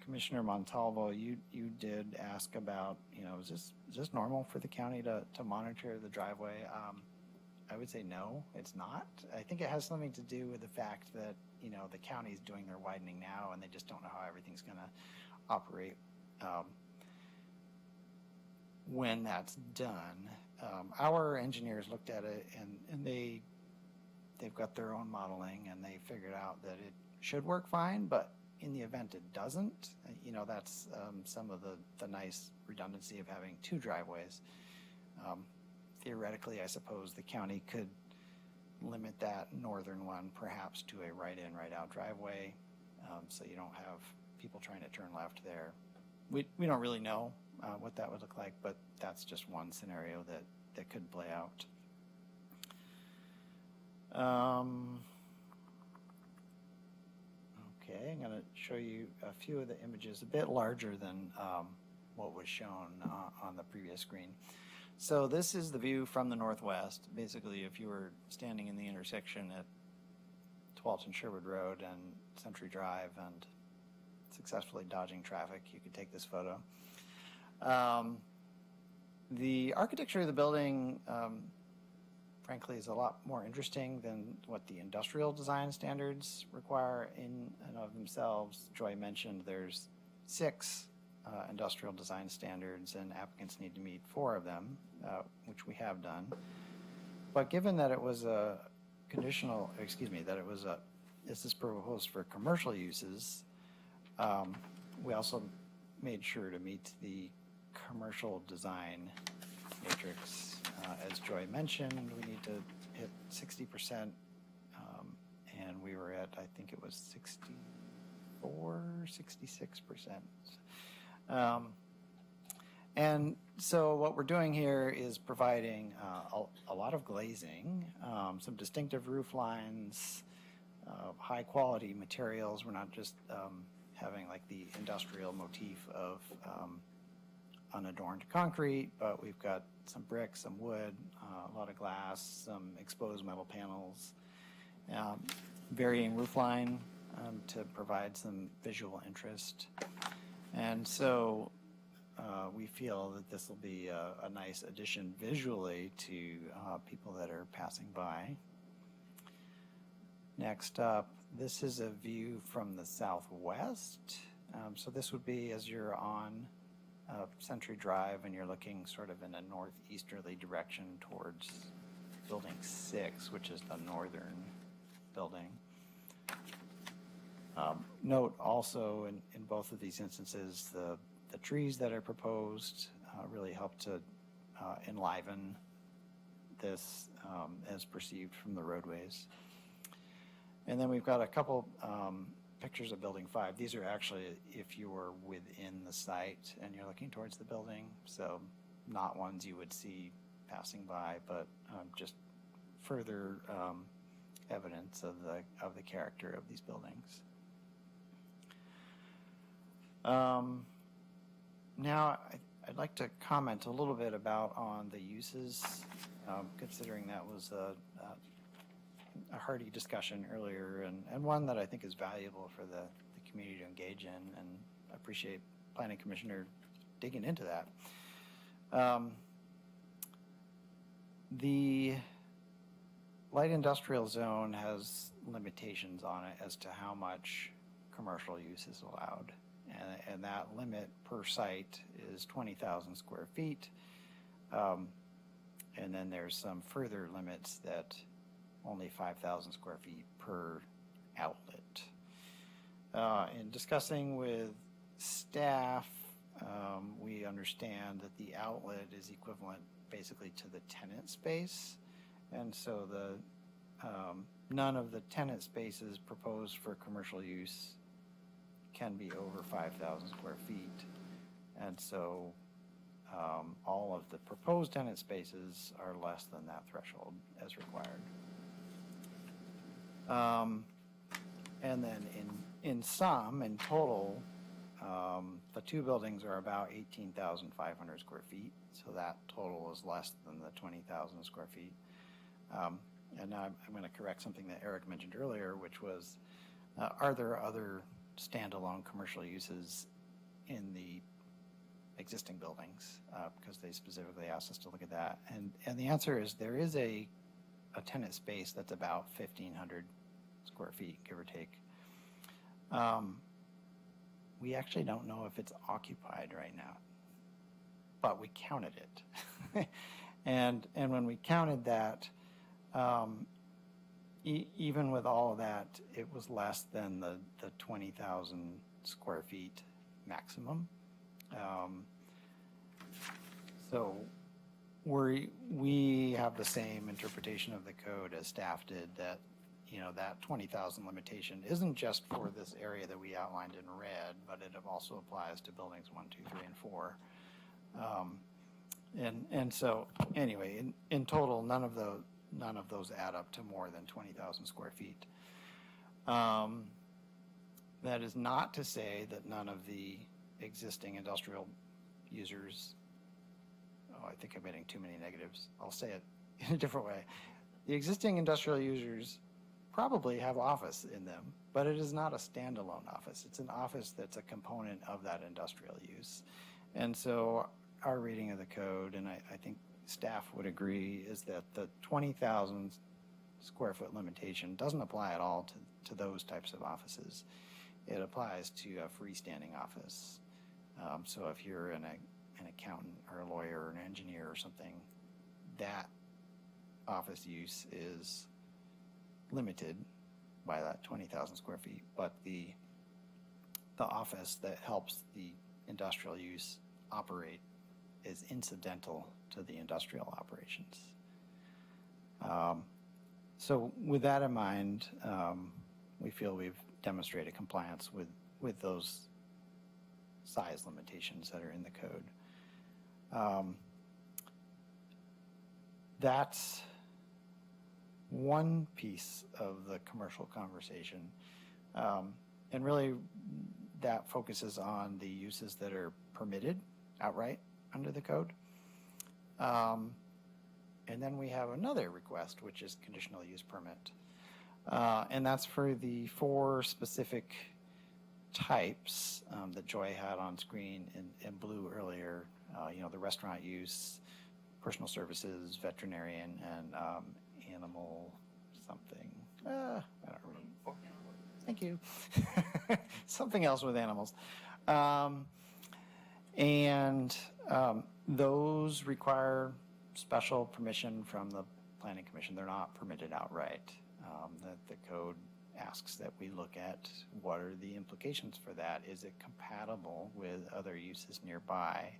Commissioner Montalvo, you did ask about, is this normal for the county to monitor the driveway? I would say no, it's not. I think it has something to do with the fact that, the county's doing their widening now and they just don't know how everything's going to operate when that's done. Our engineers looked at it and they've got their own modeling and they figured out that it should work fine, but in the event it doesn't, that's some of the nice redundancy of having two driveways. Theoretically, I suppose the county could limit that northern one perhaps to a right-in, right-out driveway, so you don't have people trying to turn left there. We don't really know what that would look like, but that's just one scenario that could play out. Okay, I'm going to show you a few of the images, a bit larger than what was shown on the previous screen. So this is the view from the northwest. Basically, if you were standing in the intersection at 12th and Sherwood Road and Century Drive and successfully dodging traffic, you could take this photo. The architecture of the building, frankly, is a lot more interesting than what the industrial design standards require in and of themselves. Joy mentioned there's 6 industrial design standards and applicants need to meet 4 of them, which we have done. But given that it was a this is proposed for commercial uses, we also made sure to meet the commercial design matrix. As Joy mentioned, we need to hit 60%, and we were at, I think it was 66%. And so what we're doing here is providing a lot of glazing, some distinctive roof lines, high quality materials. We're not just having like the industrial motif of unadorned concrete, but we've got some bricks, some wood, a lot of glass, some exposed metal panels, varying roof line to provide some visual interest. And so we feel that this will be a nice addition visually to people that are passing by. Next up, this is a view from the southwest. So this would be as you're on Century Drive and you're looking sort of in a northeasterly direction towards Building 6, which is the northern building. Note also in both of these instances, the trees that are proposed really help to enliven this as perceived from the roadways. And then we've got a couple pictures of Building 5. These are actually if you were within the site and you're looking towards the building, so not ones you would see passing by, but just further evidence of the character of these buildings. Now, I'd like to comment a little bit about on the uses, considering that was a hearty discussion earlier, and one that I think is valuable for the community to engage in, and I appreciate Planning Commissioner digging into that. The light industrial zone has limitations on it as to how much commercial use is allowed. And that limit per site is 20,000 square feet. And then there's some further limits that only 5,000 square feet per outlet. In discussing with staff, we understand that the outlet is equivalent basically to the tenant space. And so none of the tenant spaces proposed for commercial use can be over 5,000 square feet. And so all of the proposed tenant spaces are less than that threshold as required. And then in total, the two buildings are about 18,500 square feet. So that total is less than the 20,000 square feet. And now I'm going to correct something that Eric mentioned earlier, which was, are there other standalone commercial uses in the existing buildings? Because they specifically asked us to look at that. And the answer is there is a tenant space that's about 1,500 square feet, give or take. We actually don't know if it's occupied right now, but we counted it. and when we counted that, even with all of that, it was less than the 20,000 square feet maximum. So we have the same interpretation of the code as staff did, that that 20,000 limitation isn't just for this area that we outlined in red, but it also applies to buildings 1, 2, 3, and 4. And so anyway, in total, none of those add up to more than 20,000 square feet. That is not to say that none of the existing industrial users, I think I'm getting too many negatives. I'll say it in a different way. The existing industrial users probably have office in them, but it is not a standalone office. It's an office that's a component of that industrial use. And so our reading of the code, and I think staff would agree, is that the 20,000 square foot limitation doesn't apply at all to those types of offices. It applies to a freestanding office. So if you're an accountant or a lawyer or an engineer or something, that office use is limited by that 20,000 square feet. But the office that helps the industrial use operate is incidental to the industrial operations. So with that in mind, we feel we've demonstrated compliance with those size limitations that are in the code. That's one piece of the commercial conversation. And really that focuses on the uses that are permitted outright under the code. And then we have another request, which is conditional use permit. And that's for the 4 specific types that Joy had on screen in blue earlier. The restaurant use, personal services, veterinarian, and animal something. I don't remember. Thank you. Something else with animals. And those require special permission from the Planning Commission. They're not permitted outright. The code asks that we look at what are the implications for that. Is it compatible with other uses nearby?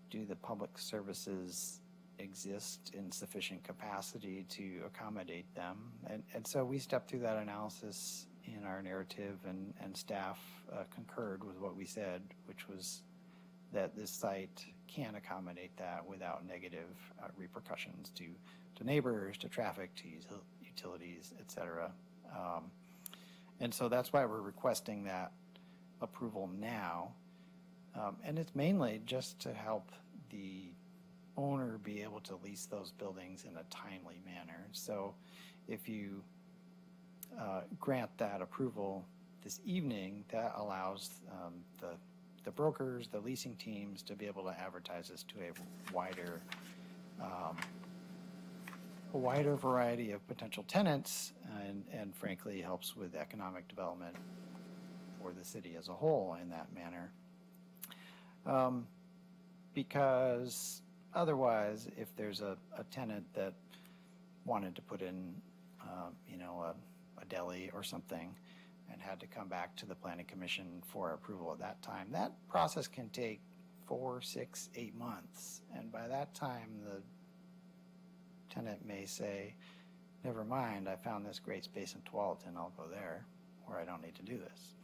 Do the public services exist in sufficient capacity to accommodate them. And so we stepped through that analysis in our narrative, and staff concurred with what we said, which was that this site can accommodate that without negative repercussions to neighbors, to traffic, to utilities, et cetera. And so that's why we're requesting that approval now. And it's mainly just to help the owner be able to lease those buildings in a timely manner. So if you grant that approval this evening, that allows the brokers, the leasing teams to be able to advertise this to a wider variety of potential tenants, and frankly helps with economic development for the city as a whole in that manner. Because otherwise, if there's a tenant that wanted to put in, a deli or something and had to come back to the Planning Commission for approval at that time, that process can take 4, 6, 8 months. And by that time, the tenant may say, never mind, I found this great space in Tualatin, I'll go there, or I don't need to do this.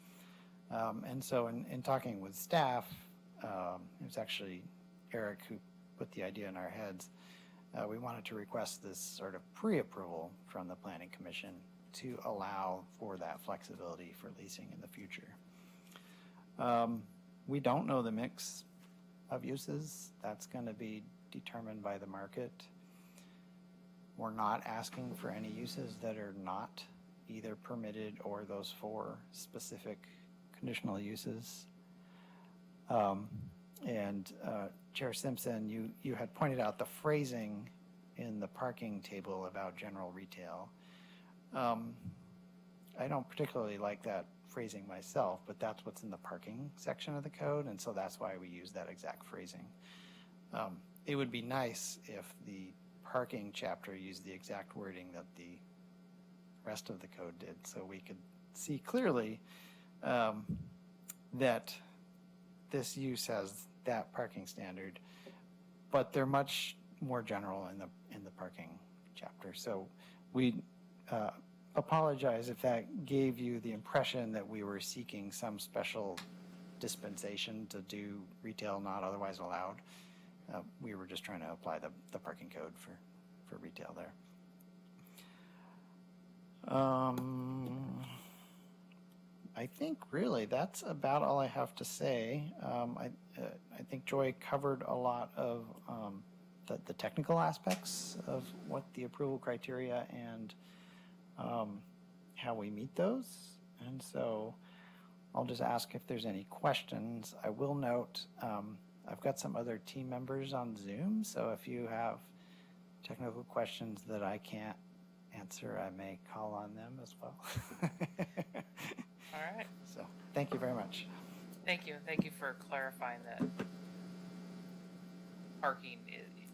And so in talking with staff, it was actually Eric who put the idea in our heads. We wanted to request this sort of pre-approval from the Planning Commission to allow for that flexibility for leasing in the future. We don't know the mix of uses. That's going to be determined by the market. We're not asking for any uses that are not either permitted or those 4 specific conditional uses. And Chair Simpson, you had pointed out the phrasing in the parking table about general retail. I don't particularly like that phrasing myself, but that's what's in the parking section of the code, and so that's why we use that exact phrasing. It would be nice if the parking chapter used the exact wording that the rest of the code did, so we could see clearly that this use has that parking standard, but they're much more general in the parking chapter. So we apologize if that gave you the impression that we were seeking some special dispensation to do retail not otherwise allowed. We were just trying to apply the parking code for retail there. I think really that's about all I have to say. I think Joy covered a lot of the technical aspects of what the approval criteria and how we meet those. And so I'll just ask if there's any questions. I will note I've got some other team members on Zoom, so if you have technical questions that I can't answer, I may call on them as well. All right. So thank you very much. Thank you. Thank you for clarifying that parking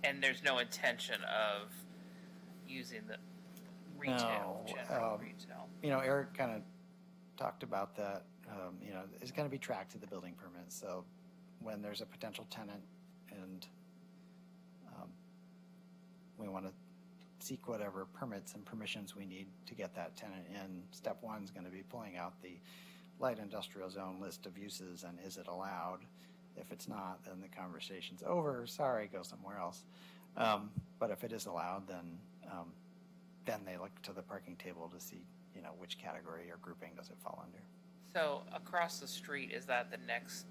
and there's no intention of using the retail, general retail. Eric kind of talked about that. It's going to be tracked to the building permit. So when there's a potential tenant and we want to seek whatever permits and permissions we need to get that tenant in, step 1 is going to be pulling out the light industrial zone list of uses and is it allowed? If it's not, then the conversation's over. Sorry, go somewhere else. But if it is allowed, then they look to the parking table to see, which category or grouping does it fall under. So across the street, is that the next?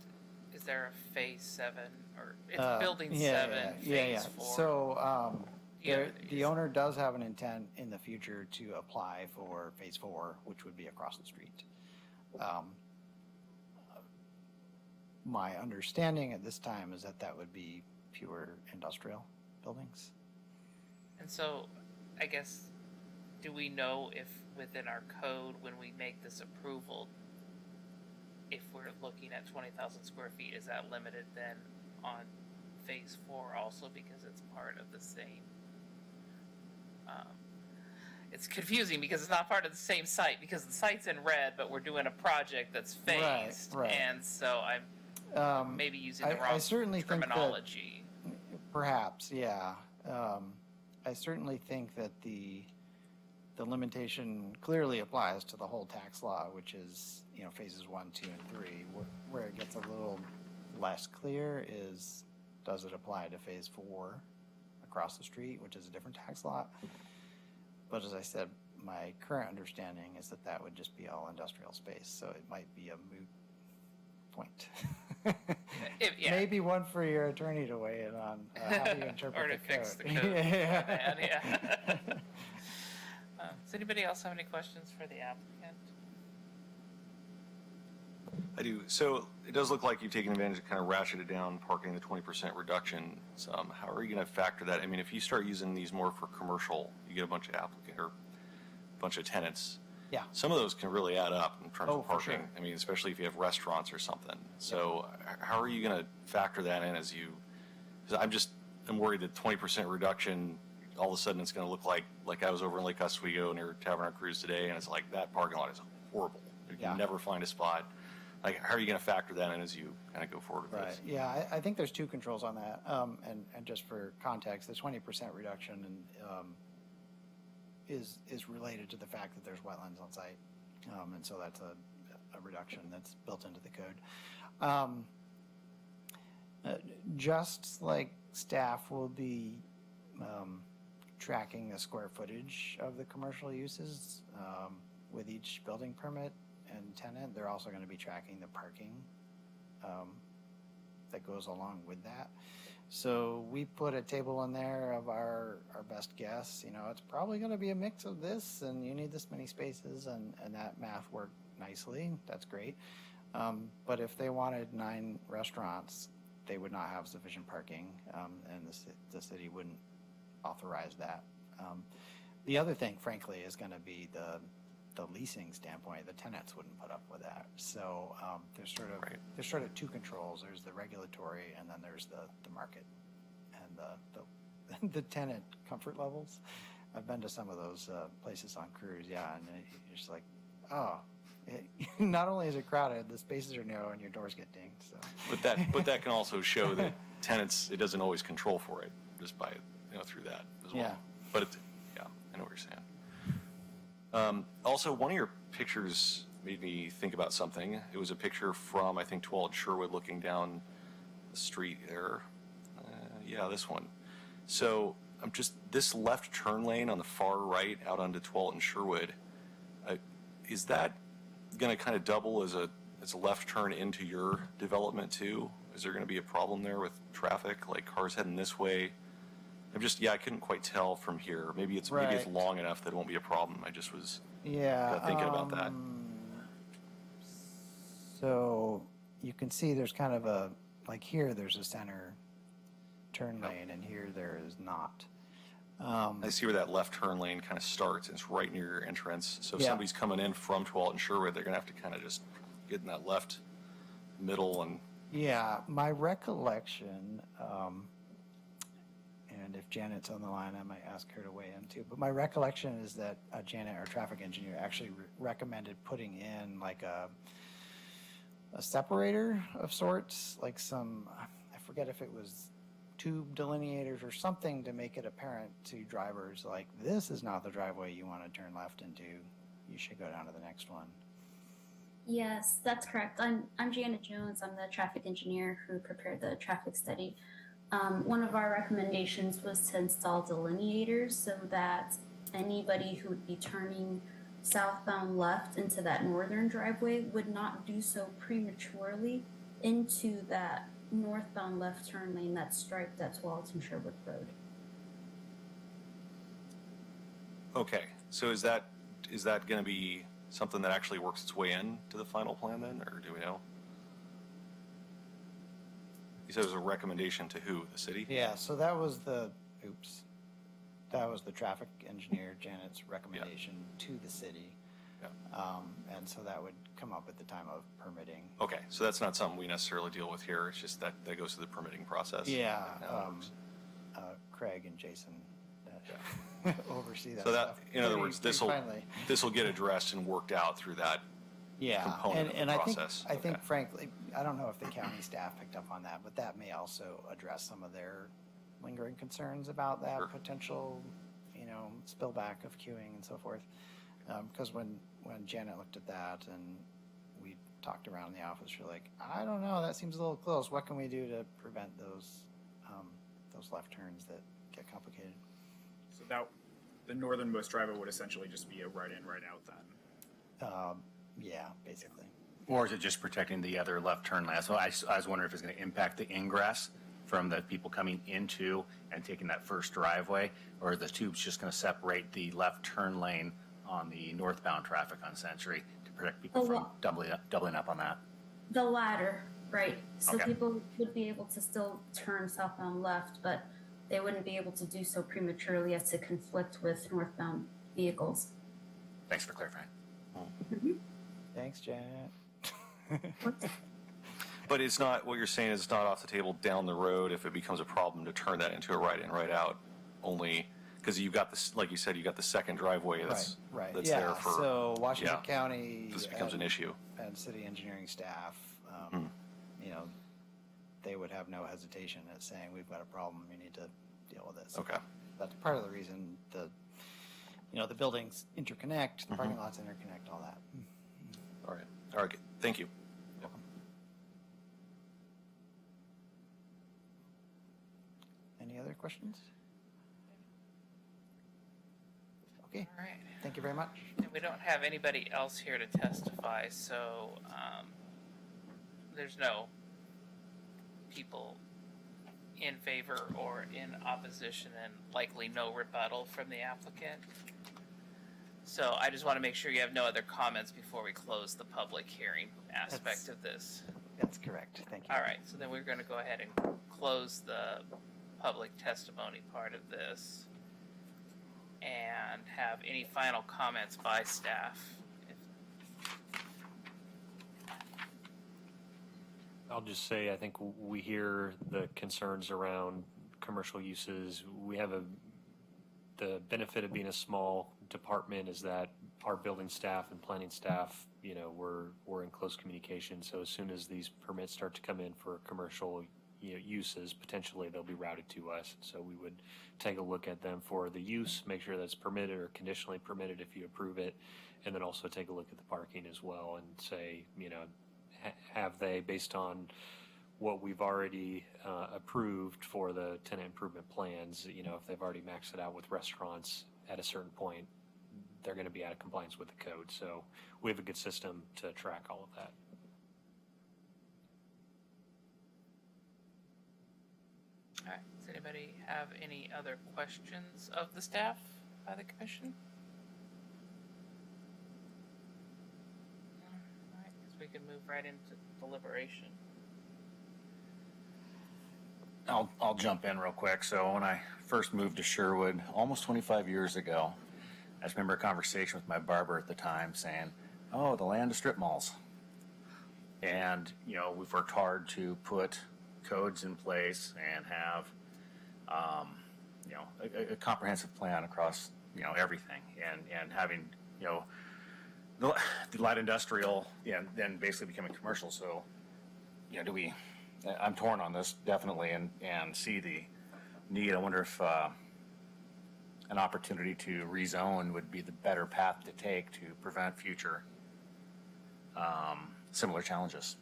Is there a phase 7 or it's building 7, phase 4? So the owner does have an intent in the future to apply for phase 4, which would be across the street. My understanding at this time is that would be pure industrial buildings. And so, I guess, do we know if within our code, when we make this approval, if we're looking at 20,000 square feet, is that limited then on phase 4 also because it's part of the same? It's confusing because it's not part of the same site because the site's in red, but we're doing a project that's phased. Right. And so I'm maybe using the wrong I certainly terminology. Think that perhaps, yeah. I certainly think that the limitation clearly applies to the whole tax law, which is, phases 1, 2, and 3. Where it gets a little less clear is, does it apply to phase 4 across the street, which is a different tax law? But as I said, my current understanding is that would just be all industrial space, so it might be a moot point. Yeah. Maybe one for your attorney to weigh in on how do you interpret Or to the fix code. the code. Yeah. Yeah. Does anybody else have any questions for the applicant? I do. So it does look like you've taken advantage of kind of ratcheted down parking, the 20% reduction. How are you going to factor that? I mean, if you start using these more for commercial, you get a bunch of tenants. Yeah. Some of those can really add up in terms of for parking. sure. I mean, especially if you have restaurants or something. So how are you going to factor that in as you, because I'm worried that 20% reduction, all of a sudden it's going to look like I was over in Lake Oswego near Tavern Cruise today, and it's like that parking lot is horrible. You can never find a spot. Like, how are you going to factor that in as you kind of go forward with this? Right. Yeah, I think there's two controls on that. And just for context, the 20% reduction is related to the fact that there's wetlands on site, and so that's a reduction that's built into the code. Just like staff will be tracking the square footage of the commercial uses with each building permit and tenant, they're also going to be tracking the parking that goes along with that. So we put a table in there of our best guess. It's probably going to be a mix of this, and you need this many spaces, and that math worked nicely. That's great. But if they wanted 9 restaurants, they would not have sufficient parking, and the city wouldn't authorize that. The other thing, frankly, is going to be the leasing standpoint. The tenants wouldn't put up with that. So there's sort of two controls. There's the regulatory, and then there's the market and the tenant comfort levels. I've been to some of those places on cruise, and you're just like, not only is it crowded, the spaces are narrow, and your doors get dinged. So, but that can also show that tenants, it doesn't always control for it just by through that as well. Yeah. But I know what you're saying. Also, one of your pictures made me think about something. It was a picture from, I think, 12 Sherwood looking down the street there. This one. So this left turn lane on the far right out onto 12 and Sherwood, is that going to kind of double as a left turn into your development too? Is there going to be a problem there with traffic, like cars heading this way? I couldn't quite tell from here. Maybe it's long enough that it won't be a problem. I just was thinking about that. So you can see there's kind of here there's a center turn lane, and here there is not. I see where that left turn lane kind of starts. It's right near your entrance. So if somebody's coming in from 12 and Sherwood, they're going to have to kind of just get in that left middle and. Yeah, my recollection, and if Janet's on the line, I might ask her to weigh in too. But my recollection is that Janet, our traffic engineer, actually recommended putting in like a separator of sorts, like I forget if it was tube delineators or something to make it apparent to drivers, like, this is not the driveway you want to turn left into. You should go down to the next one. Yes, that's correct. I'm Janet Jones. I'm the traffic engineer who prepared the traffic study. One of our recommendations was to install delineators so that anybody who would be turning southbound left into that northern driveway would not do so prematurely into that northbound left turn lane that's striped at 12th and Sherwood Road. Okay, so is that going to be something that actually works its way in to the final plan then, or do we know? You said it was a recommendation to who? The city? Yeah, so that was the traffic engineer, Janet's recommendation to the city. Yeah. And so that would come up at the time of permitting. Okay, so that's not something we necessarily deal with here. It's just that goes through the permitting process. Yeah, Craig and Jason oversee that. So that, stuff. in other words, this will get addressed and worked out through that. Yeah, component and of the I think process. I think frankly, I don't know if the county staff picked up on that, but that may also address some of their lingering concerns about that Sure. potential, spillback of queuing and so forth. Because when Janet looked at that and we talked around the office, we're like, I don't know, that seems a little close. What can we do to prevent those left turns that get complicated? So that the northernmost driveway would essentially just be a right in, right out then. Yeah, basically. Or is it just protecting the other left turn lane? So I was wondering if it's going to impact the ingress from the people coming into and taking that first driveway, or are the tubes just going to separate the left turn lane on the northbound traffic on Century to protect people from doubling up on that? The latter, right? So Okay. people would be able to still turn southbound left, but they wouldn't be able to do so prematurely as to conflict with northbound vehicles. Thanks for clarifying. Thanks, Janet. But it's not, what you're saying is it's not off the table down the road if it becomes a problem to turn that into a right in, right out, only because you've got this, like you said, you got the second driveway that's Right. that's Yeah, there for. so Washington yeah, County. this becomes an issue. And city engineering staff, they would have no hesitation at saying, we've got a problem, we need to deal with this. Okay. That's part of the reason the buildings interconnect, the parking lots interconnect, all that. All right. All right. Thank you. Any other questions? Okay, All right. thank you very much. And we don't have anybody else here to testify, so there's no people in favor or in opposition, and likely no rebuttal from the applicant. So I just want to make sure you have no other comments before we close the public hearing aspect of this. That's correct, thank you. All right, so then we're going to go ahead and close the public testimony part of this and have any final comments by staff. I'll just say, I think we hear the concerns around commercial uses. We have the benefit of being a small department is that our building staff and planning staff, we're in close communication. So as soon as these permits start to come in for commercial uses, potentially they'll be routed to us. So we would take a look at them for the use, make sure that's permitted or conditionally permitted if you approve it, and then also take a look at the parking as well and say, have they, based on what we've already approved for the tenant improvement plans, if they've already maxed it out with restaurants at a certain point, they're going to be out of compliance with the code. So we have a good system to track all of that. All right, does anybody have any other questions of the staff by the commission? All right, guess we can move right into deliberation. I'll jump in real quick. So when I first moved to Sherwood almost 25 years ago, I just remember a conversation with my barber at the time saying, oh, the land of strip malls. And, we've worked hard to put codes in place and have, a comprehensive plan across, everything. And having, the light industrial and then basically becoming commercial. So, I'm torn on this definitely and see the need. I wonder if an opportunity to rezone would be the better path to take to prevent future similar challenges.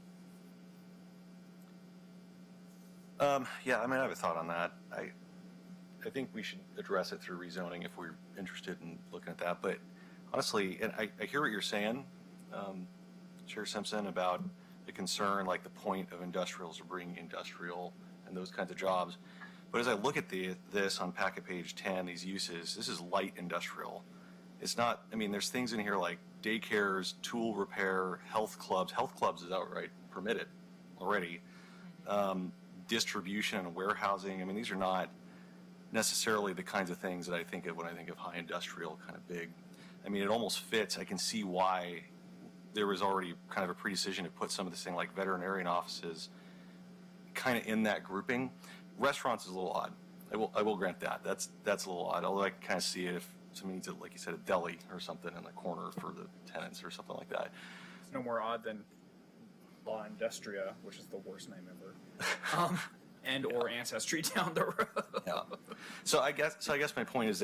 Yeah, I have a thought on that. I think we should address it through rezoning if we're interested in looking at that. But honestly, and I hear what you're saying, Chair Simpson, about the concern, like the point of industrial is to bring industrial and those kinds of jobs. But as I look at this on packet page 10, these uses, this is light industrial. It's not, there's things in here like daycares, tool repair, health clubs. Health clubs is outright permitted already. Distribution and warehousing. These are not necessarily the kinds of things that I think of when I think of high industrial, kind of big. It almost fits. I can see why there was already kind of a pre-decision to put some of this thing like veterinarian offices kind of in that grouping. Restaurants is a little odd. I will grant that. That's a little odd. Although I can kind of see it if somebody needs, like you said, a deli or something in the corner for the tenants or something like that. It's no more odd than La Industria, which is the worst name ever. and or ancestry down the road. Yeah. So I guess my point is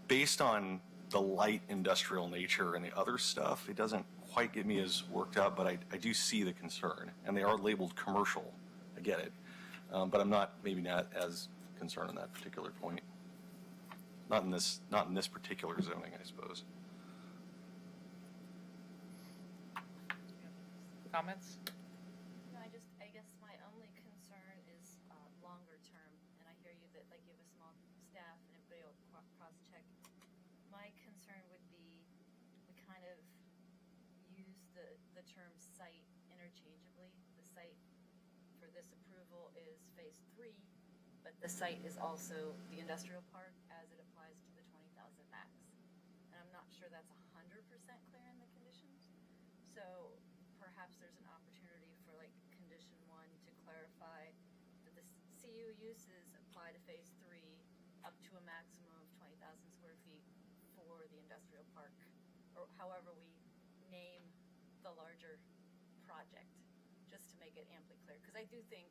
based on the light industrial nature and the other stuff, it doesn't quite get me as worked up, but I do see the concern, and they are labeled commercial. I get it. But I'm maybe not as concerned on that particular point. Not in this particular zoning, I suppose. Comments? No, I guess my only concern is longer term, and I hear you that like you have a small staff and everybody will cross-check. My concern would be we kind of use the term site interchangeably. The site for this approval is phase 3, but the site is also the industrial park as it applies to the 20,000 max. And I'm not sure that's 100% clear in the conditions. So perhaps there's an opportunity for like condition 1 to clarify that the CU uses apply to phase 3 up to a maximum of 20,000 square feet for the industrial park, or however we name the larger project, just to make it amply clear. Because I do think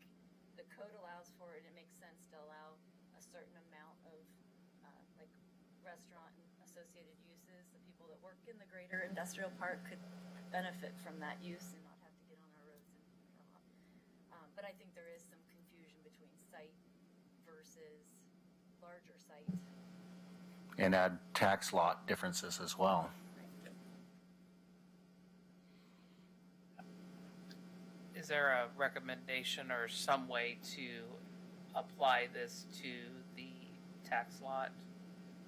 the code allows for it, and it makes sense to allow a certain amount of like restaurant and associated uses. The people that work in the greater industrial park could benefit from that use and not have to get on our roads and come up. But I think there is some confusion between site versus larger site. And add tax lot differences as well. Is there a recommendation or some way to apply this to the tax lot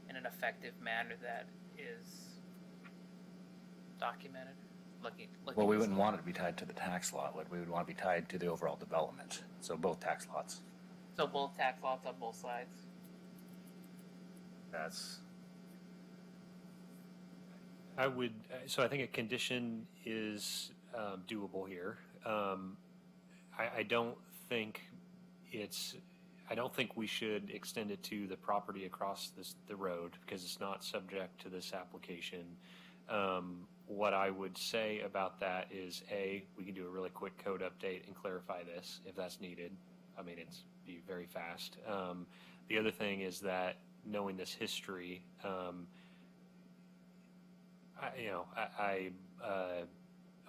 in an effective manner that is documented? Well, we wouldn't want it to be tied to the tax lot. We would want to be tied to the overall development. So both tax lots. So both tax lots on both sides? So I think a condition is doable here. I don't think we should extend it to the property across the road because it's not subject to this application. What I would say about that is, we can do a really quick code update and clarify this if that's needed. I mean, it's be very fast. The other thing is that knowing this history, I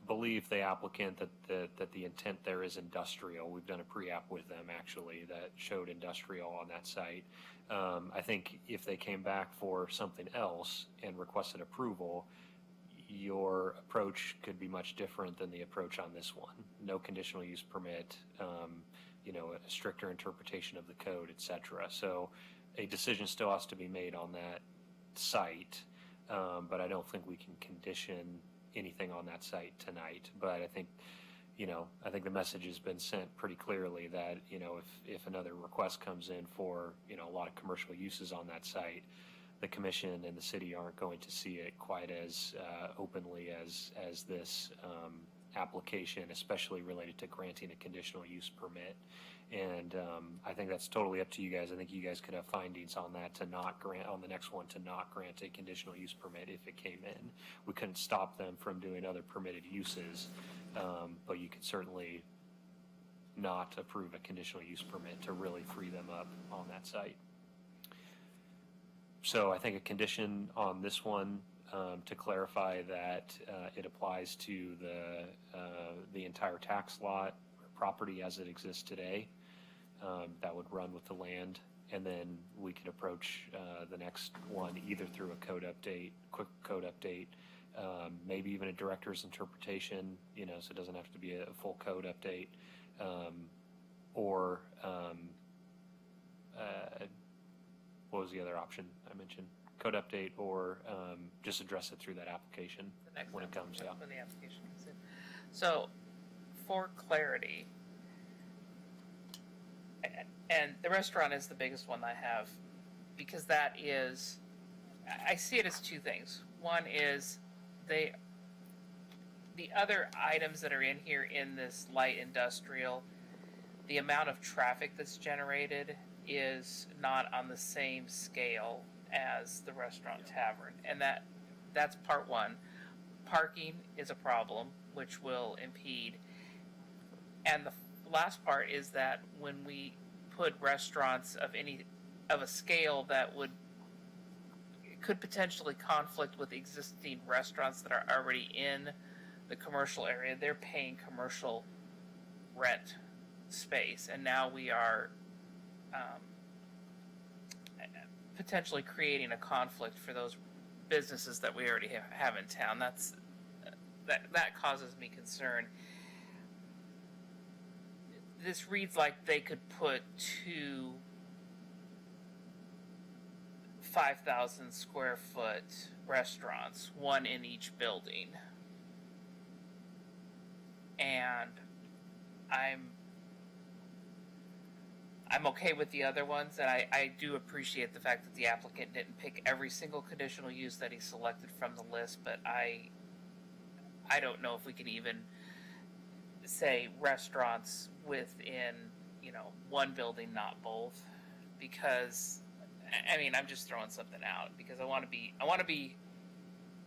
believe the applicant that the intent there is industrial. We've done a pre-app with them actually that showed industrial on that site. I think if they came back for something else and requested approval, your approach could be much different than the approach on this one. No conditional use permit, a stricter interpretation of the code, etc. So a decision still has to be made on that site, but I don't think we can condition anything on that site tonight. But I think the message has been sent pretty clearly that, if another request comes in for, a lot of commercial uses on that site, the commission and the city aren't going to see it quite as openly as this application, especially related to granting a conditional use permit. And I think that's totally up to you guys. I think you guys could have findings on that to not grant, on the next one, to not grant a conditional use permit if it came in. We couldn't stop them from doing other permitted uses, but you could certainly not approve a conditional use permit to really free them up on that site. So I think a condition on this one to clarify that it applies to the entire tax lot or property as it exists today. That would run with the land, and then we could approach the next one either through a code update, quick code update, maybe even a director's interpretation, so it doesn't have to be a full code update, or what was the other option I mentioned? Code update, or just address it through that application when it comes. Yeah. When the application comes in. So, for clarity, and the restaurant is the biggest one I have, because that is, I see it as two things. One is the other items that are in here in this light industrial, the amount of traffic that's generated is not on the same scale as the restaurant tavern, and that's part one. Parking is a problem, which will impede, and the last part is that when we put restaurants of a scale that could potentially conflict with existing restaurants that are already in the commercial area, they're paying commercial rent space, and now we are potentially creating a conflict for those businesses that we already have in town. That causes me concern. This reads like they could put 2 5,000 square foot restaurants, one in each building. And I'm okay with the other ones, and I do appreciate the fact that the applicant didn't pick every single conditional use that he selected from the list, but I don't know if we can even say restaurants within, one building, not both, because, I mean, I'm just throwing something out, because I want to be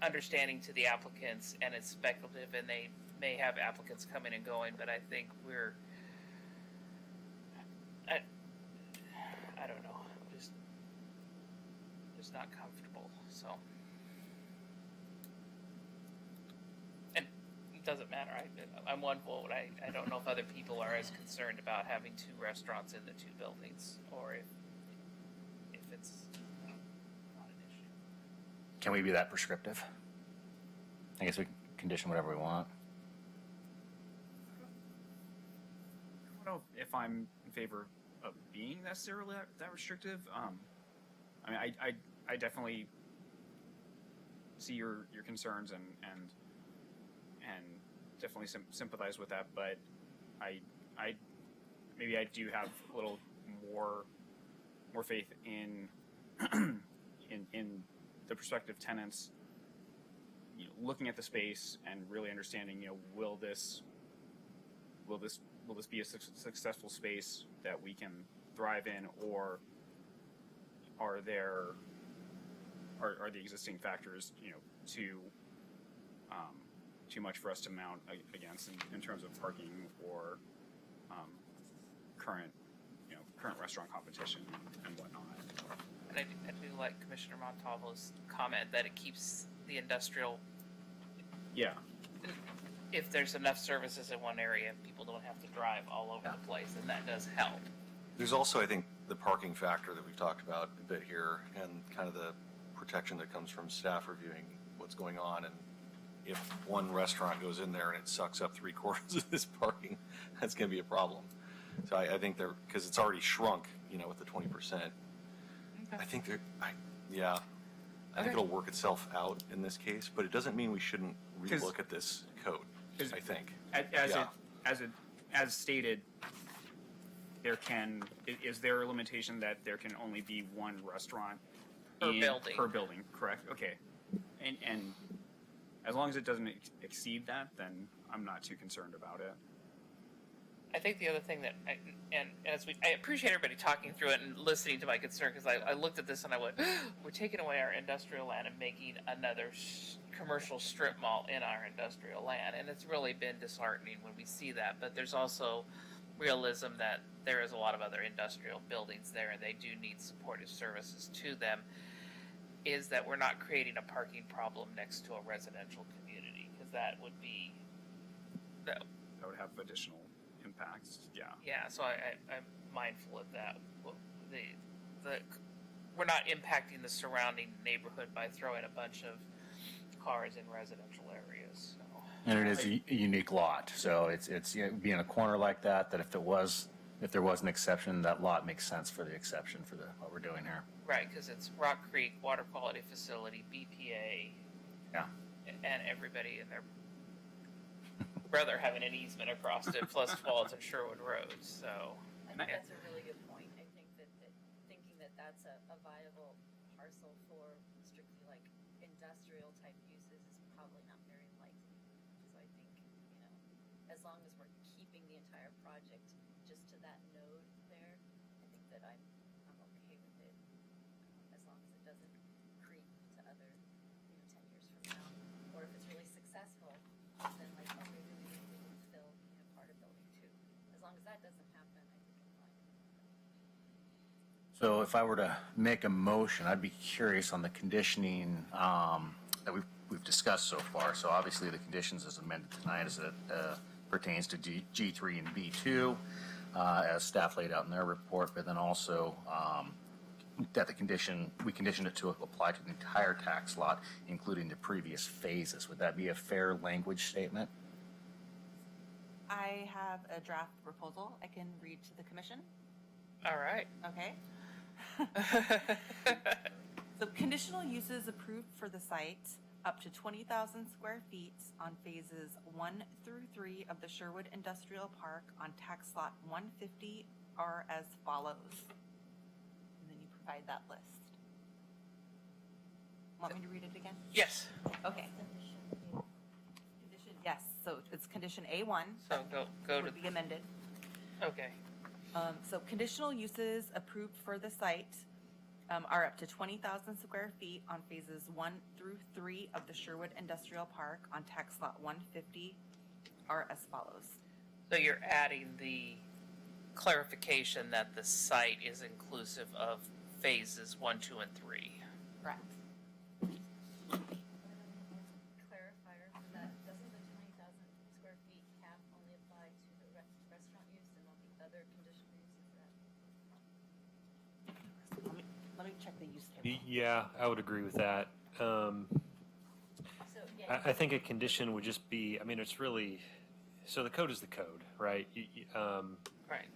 understanding to the applicants, and it's speculative, and they may have applicants coming and going, but I think I don't know, just not comfortable, so. And it doesn't matter, I'm one vote, I don't know if other people are as concerned about having 2 restaurants in the 2 buildings, or if it's not an issue. Can we be that prescriptive? I guess we can condition whatever we want. I don't know if I'm in favor of being necessarily that restrictive. I mean, I definitely see your concerns and definitely sympathize with that, but I maybe I do have a little more faith in in the prospective tenants, looking at the space and really understanding, will this be a successful space that we can thrive in, or are the existing factors, too much for us to mount against in terms of parking or current restaurant competition and whatnot. And I do like Commissioner Montalvo's comment that it keeps the industrial. Yeah. If there's enough services in one area, people don't have to drive all over the place, and that does help. There's also, I think, the parking factor that we've talked about a bit here, and kind of the protection that comes from staff reviewing what's going on. And if one restaurant goes in there and it sucks up 3/4 of this parking, that's going to be a problem. So I think because it's already shrunk, with the 20%. Okay. I think I think it'll work itself out in this case, but it doesn't mean we shouldn't relook at this code. I think. As stated, is there a limitation that there can only be one restaurant per building, correct? Okay. And as long as it doesn't exceed that, then I'm not too concerned about it. I think the other thing that, I appreciate everybody talking through it and listening to my concern, because I looked at this and I went, we're taking away our industrial land and making another commercial strip mall in our industrial land, and it's really been disheartening when we see that. But there's also realism that there is a lot of other industrial buildings there, and they do need supportive services to them. Is that we're not creating a parking problem next to a residential community, because that would have additional impacts. Yeah, so I'm mindful of that. We're not impacting the surrounding neighborhood by throwing a bunch of cars in residential areas. So. And it is a unique lot, so it's being a corner like that. That if there was an exception, that lot makes sense for the exception for what we're doing here. Right, because it's Rock Creek Water Quality Facility, BPA. Yeah. And everybody and their brother having an easement across it, plus Falls and Sherwood roads. So. I think that's a really good point. I think that thinking that that's a viable parcel for strictly like industrial type uses is probably not very likely. So I think, as long as we're keeping the entire project just to that node there, I think that I'm okay with it. As long as it doesn't creep to other, 10 years from now. Or if it's really successful, then like, oh, we really need to fill, part of building 2. As long as that doesn't happen, I think I'm fine. So if I were to make a motion, I'd be curious on the conditioning that we've discussed so far. So obviously the conditions as amended tonight as it pertains to G3 and B2, as staff laid out in their report, but then also that we condition it to apply to the entire tax lot, including the previous phases. Would that be a fair language statement? I have a draft proposal I can read to the commission. All right. Okay. So conditional uses approved for the site up to 20,000 square feet on phases 1 through 3 of the Sherwood Industrial Park on tax lot 150 are as follows. And then you provide that list. Want me to read it again? Yes. Okay. Condition, yes, so it's condition A1. So go to, Would be amended. okay. So conditional uses approved for the site are up to 20,000 square feet on phases 1 through 3 of the Sherwood Industrial Park on tax lot 150 are as follows. So you're adding the clarification that the site is inclusive of phases 1, 2, and 3. Correct. Clarifier for that, doesn't the 20,000 square feet cap only apply to the restaurant use and all the other conditional uses that? Let me check the use table. Yeah, I would agree with that. So, yeah. I think a condition would just be, I mean, it's really, so the code is the code, right? Right.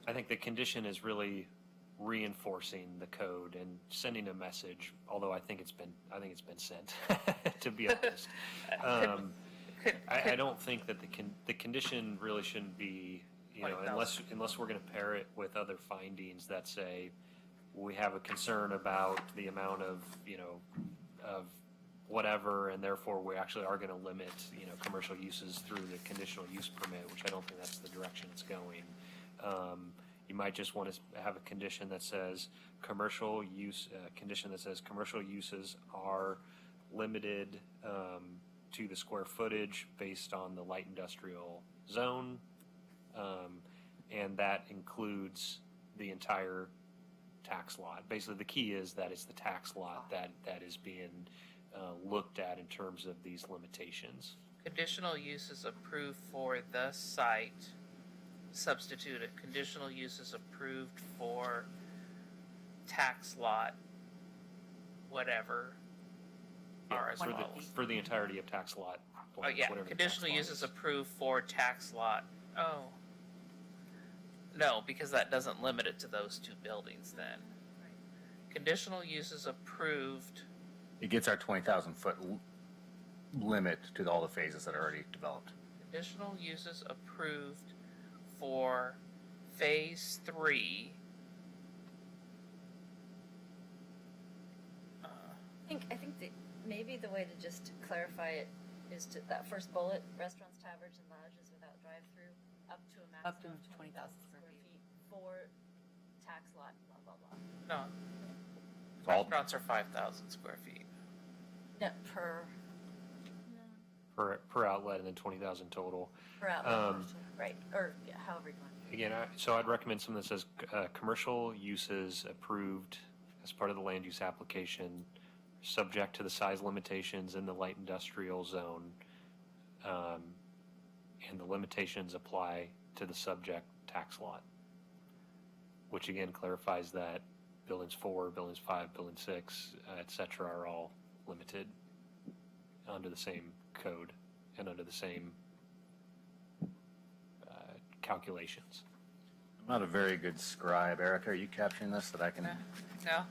I think the condition is really reinforcing the code and sending a message, although I think it's been sent, to be honest. I don't think that the condition really shouldn't be, unless we're going to pair it with other findings that say we have a concern about the amount of, of whatever, and therefore we actually are going to limit, commercial uses through the conditional use permit, which I don't think that's the direction it's going. You might just want to have a condition that says commercial uses are limited to the square footage based on the light industrial zone, and that includes the entire tax lot. Basically, the key is that it's the tax lot that is being looked at in terms of these limitations. Conditional uses approved for the site. Substitute it. Conditional uses approved for tax lot, whatever, are as follows. For the entirety of tax lot. Oh, yeah, whatever the conditional tax lot uses is. approved for tax lot. Oh. No, because that doesn't limit it to those two buildings then. Conditional uses approved, It gets our 20,000 foot limit to all the phases that are already developed. conditional uses approved for phase 3. I think maybe the way to just clarify it is to that first bullet, restaurants, taverns, and lodges without drive-through, up to a Up to maximum of 20,000 square feet for tax lot, blah, blah, blah. No, All- restaurants are 5,000 square feet. No, per per outlet, and then 20,000 total. outlet, right, or yeah, however you want. Again, so I'd recommend something that says commercial uses approved as part of the land use application, subject to the size limitations in the light industrial zone, and the limitations apply to the subject tax lot, which again clarifies that buildings 4, buildings 5, building 6, et cetera, are all limited under the same code and under the same calculations. I'm not a very good scribe. Erica, are you capturing this that I can? No,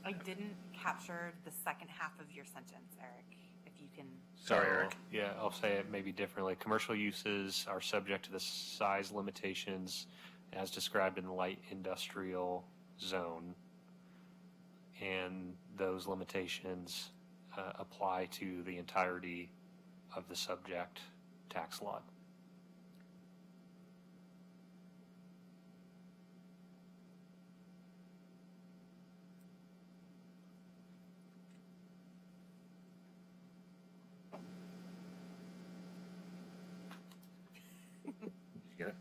I didn't capture the second half of your sentence, Eric, if you can. Sorry, So, Eric. Yeah, I'll say it maybe differently. Commercial uses are subject to the size limitations as described in the light industrial zone. And those limitations apply to the entirety of the subject tax lot. Get it?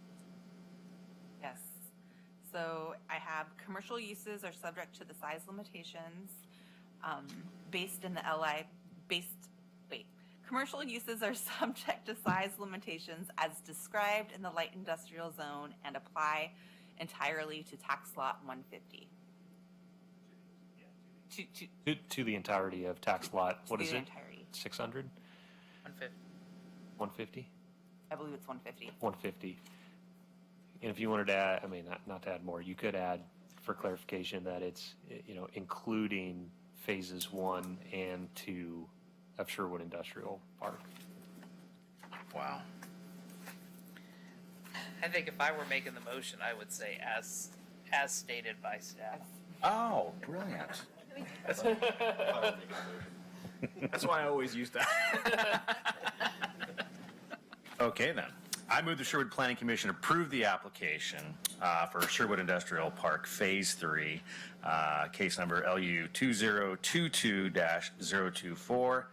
commercial uses are subject to the size limitations based in the LI, commercial uses are subject to size limitations as described in the light industrial zone and apply entirely to tax lot 150. To the entirety of tax lot, what To is the it? entirety. 600? 150. 150? I believe it's 150. 150. And if you wanted to add, I mean, not to add more, you could add for clarification that it's, including phases 1 and 2 of Sherwood Industrial Park. Wow. I think if I were making the motion, I would say as stated by staff. Oh, brilliant. That's why I always use that. Okay, then. I move the Sherwood Planning Commission approve the application for Sherwood Industrial Park Phase 3, case number LU 2022-024.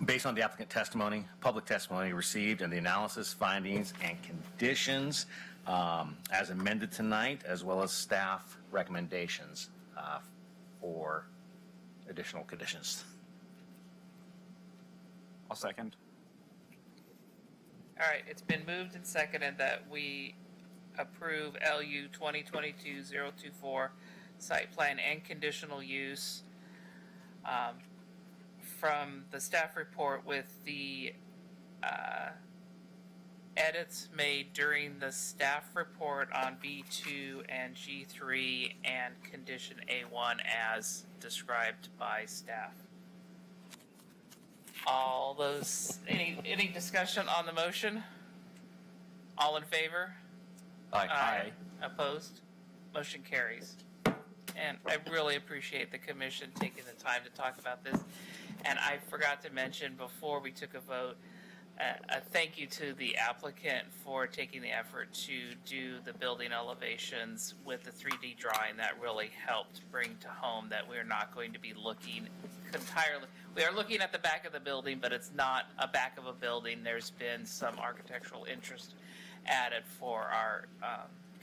Based on the applicant testimony, public testimony received, and the analysis, findings, and conditions as amended tonight, as well as staff recommendations for additional conditions. I'll second. All right, it's been moved and seconded that we approve LU 2022-024 site plan and conditional use from the staff report with the edits made during the staff report on B2 and G3 and condition A1 as described by staff. All those, any discussion on the motion? All in favor? Aye. Opposed? Motion carries. And I really appreciate the commission taking the time to talk about this. And I forgot to mention before we took a vote, a thank you to the applicant for taking the effort to do the building elevations with the 3D drawing. That really helped bring to home that we're not going to be looking entirely. We are looking at the back of the building, but it's not a back of a building. There's been some architectural interest added for our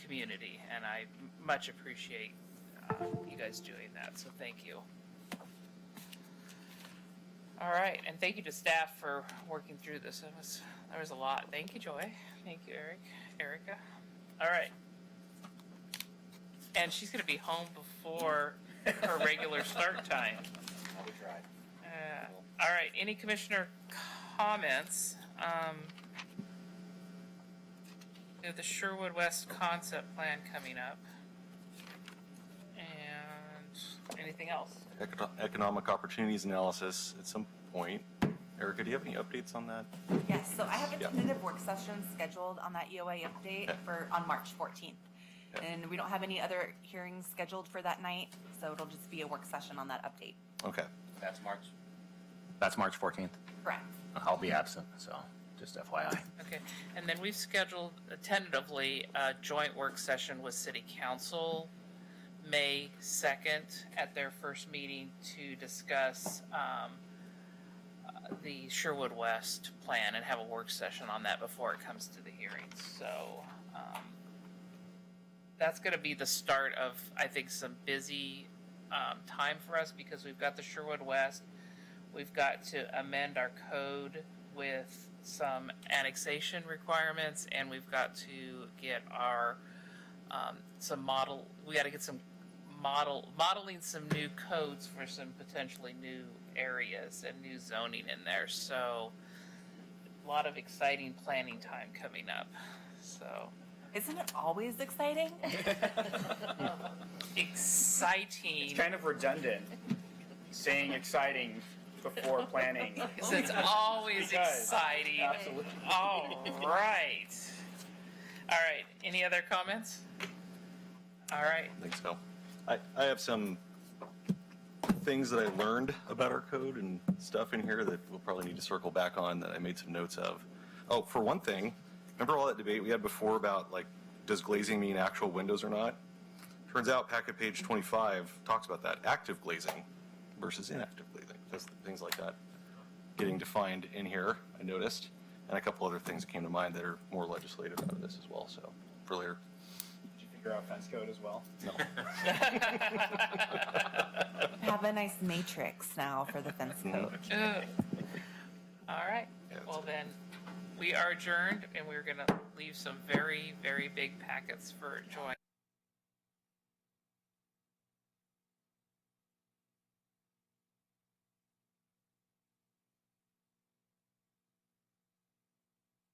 community, and I much appreciate you guys doing that, so thank you. All right, and thank you to staff for working through this. There was a lot. Thank you, Joy. Thank you, Erica. All right. And she's going to be home before her regular start time. I'll be tried. All right, any commissioner comments? We have the Sherwood West concept plan coming up. And anything else? Economic opportunities analysis at some point. Erica, do you have any updates on that? Yes, so I have a Yeah. tentative work session scheduled on that EOA update on March 14th. Okay. And we don't have any other hearings scheduled for that night, so it'll just be a work session on that update. Okay. That's March 14th. Correct. I'll be absent, so just FYI. Okay, and then we've scheduled tentatively a joint work session with City Council May 2nd at their first meeting to discuss the Sherwood West plan and have a work session on that before it comes to the hearings. So that's going to be the start of, I think, some busy time for us because we've got the Sherwood West. We've got to amend our code with some annexation requirements, and we've got to get our we got to get some modeling some new codes for some potentially new areas and new zoning in there. So a lot of exciting planning time coming up. So Isn't it always exciting? exciting. It's kind of redundant saying exciting before planning. Because it's always Because, exciting. absolutely. All right. All right. Any other comments? All right. I think so. I have some things that I learned about our code and stuff in here that we'll probably need to circle back on that I made some notes of. Oh, for one thing, remember all that debate we had before about, like, does glazing mean actual windows or not? Turns out packet page 25 talks about that, active glazing versus inactive glazing, things like that getting defined in here, I noticed, and a couple other things that came to mind that are more legislative out of this as well, so, earlier. Did you figure out fence code as well. No. Have a nice matrix now for the fence code. Ugh. All right, well then, we are adjourned, and we're gonna leave some very, very big packets for Joy.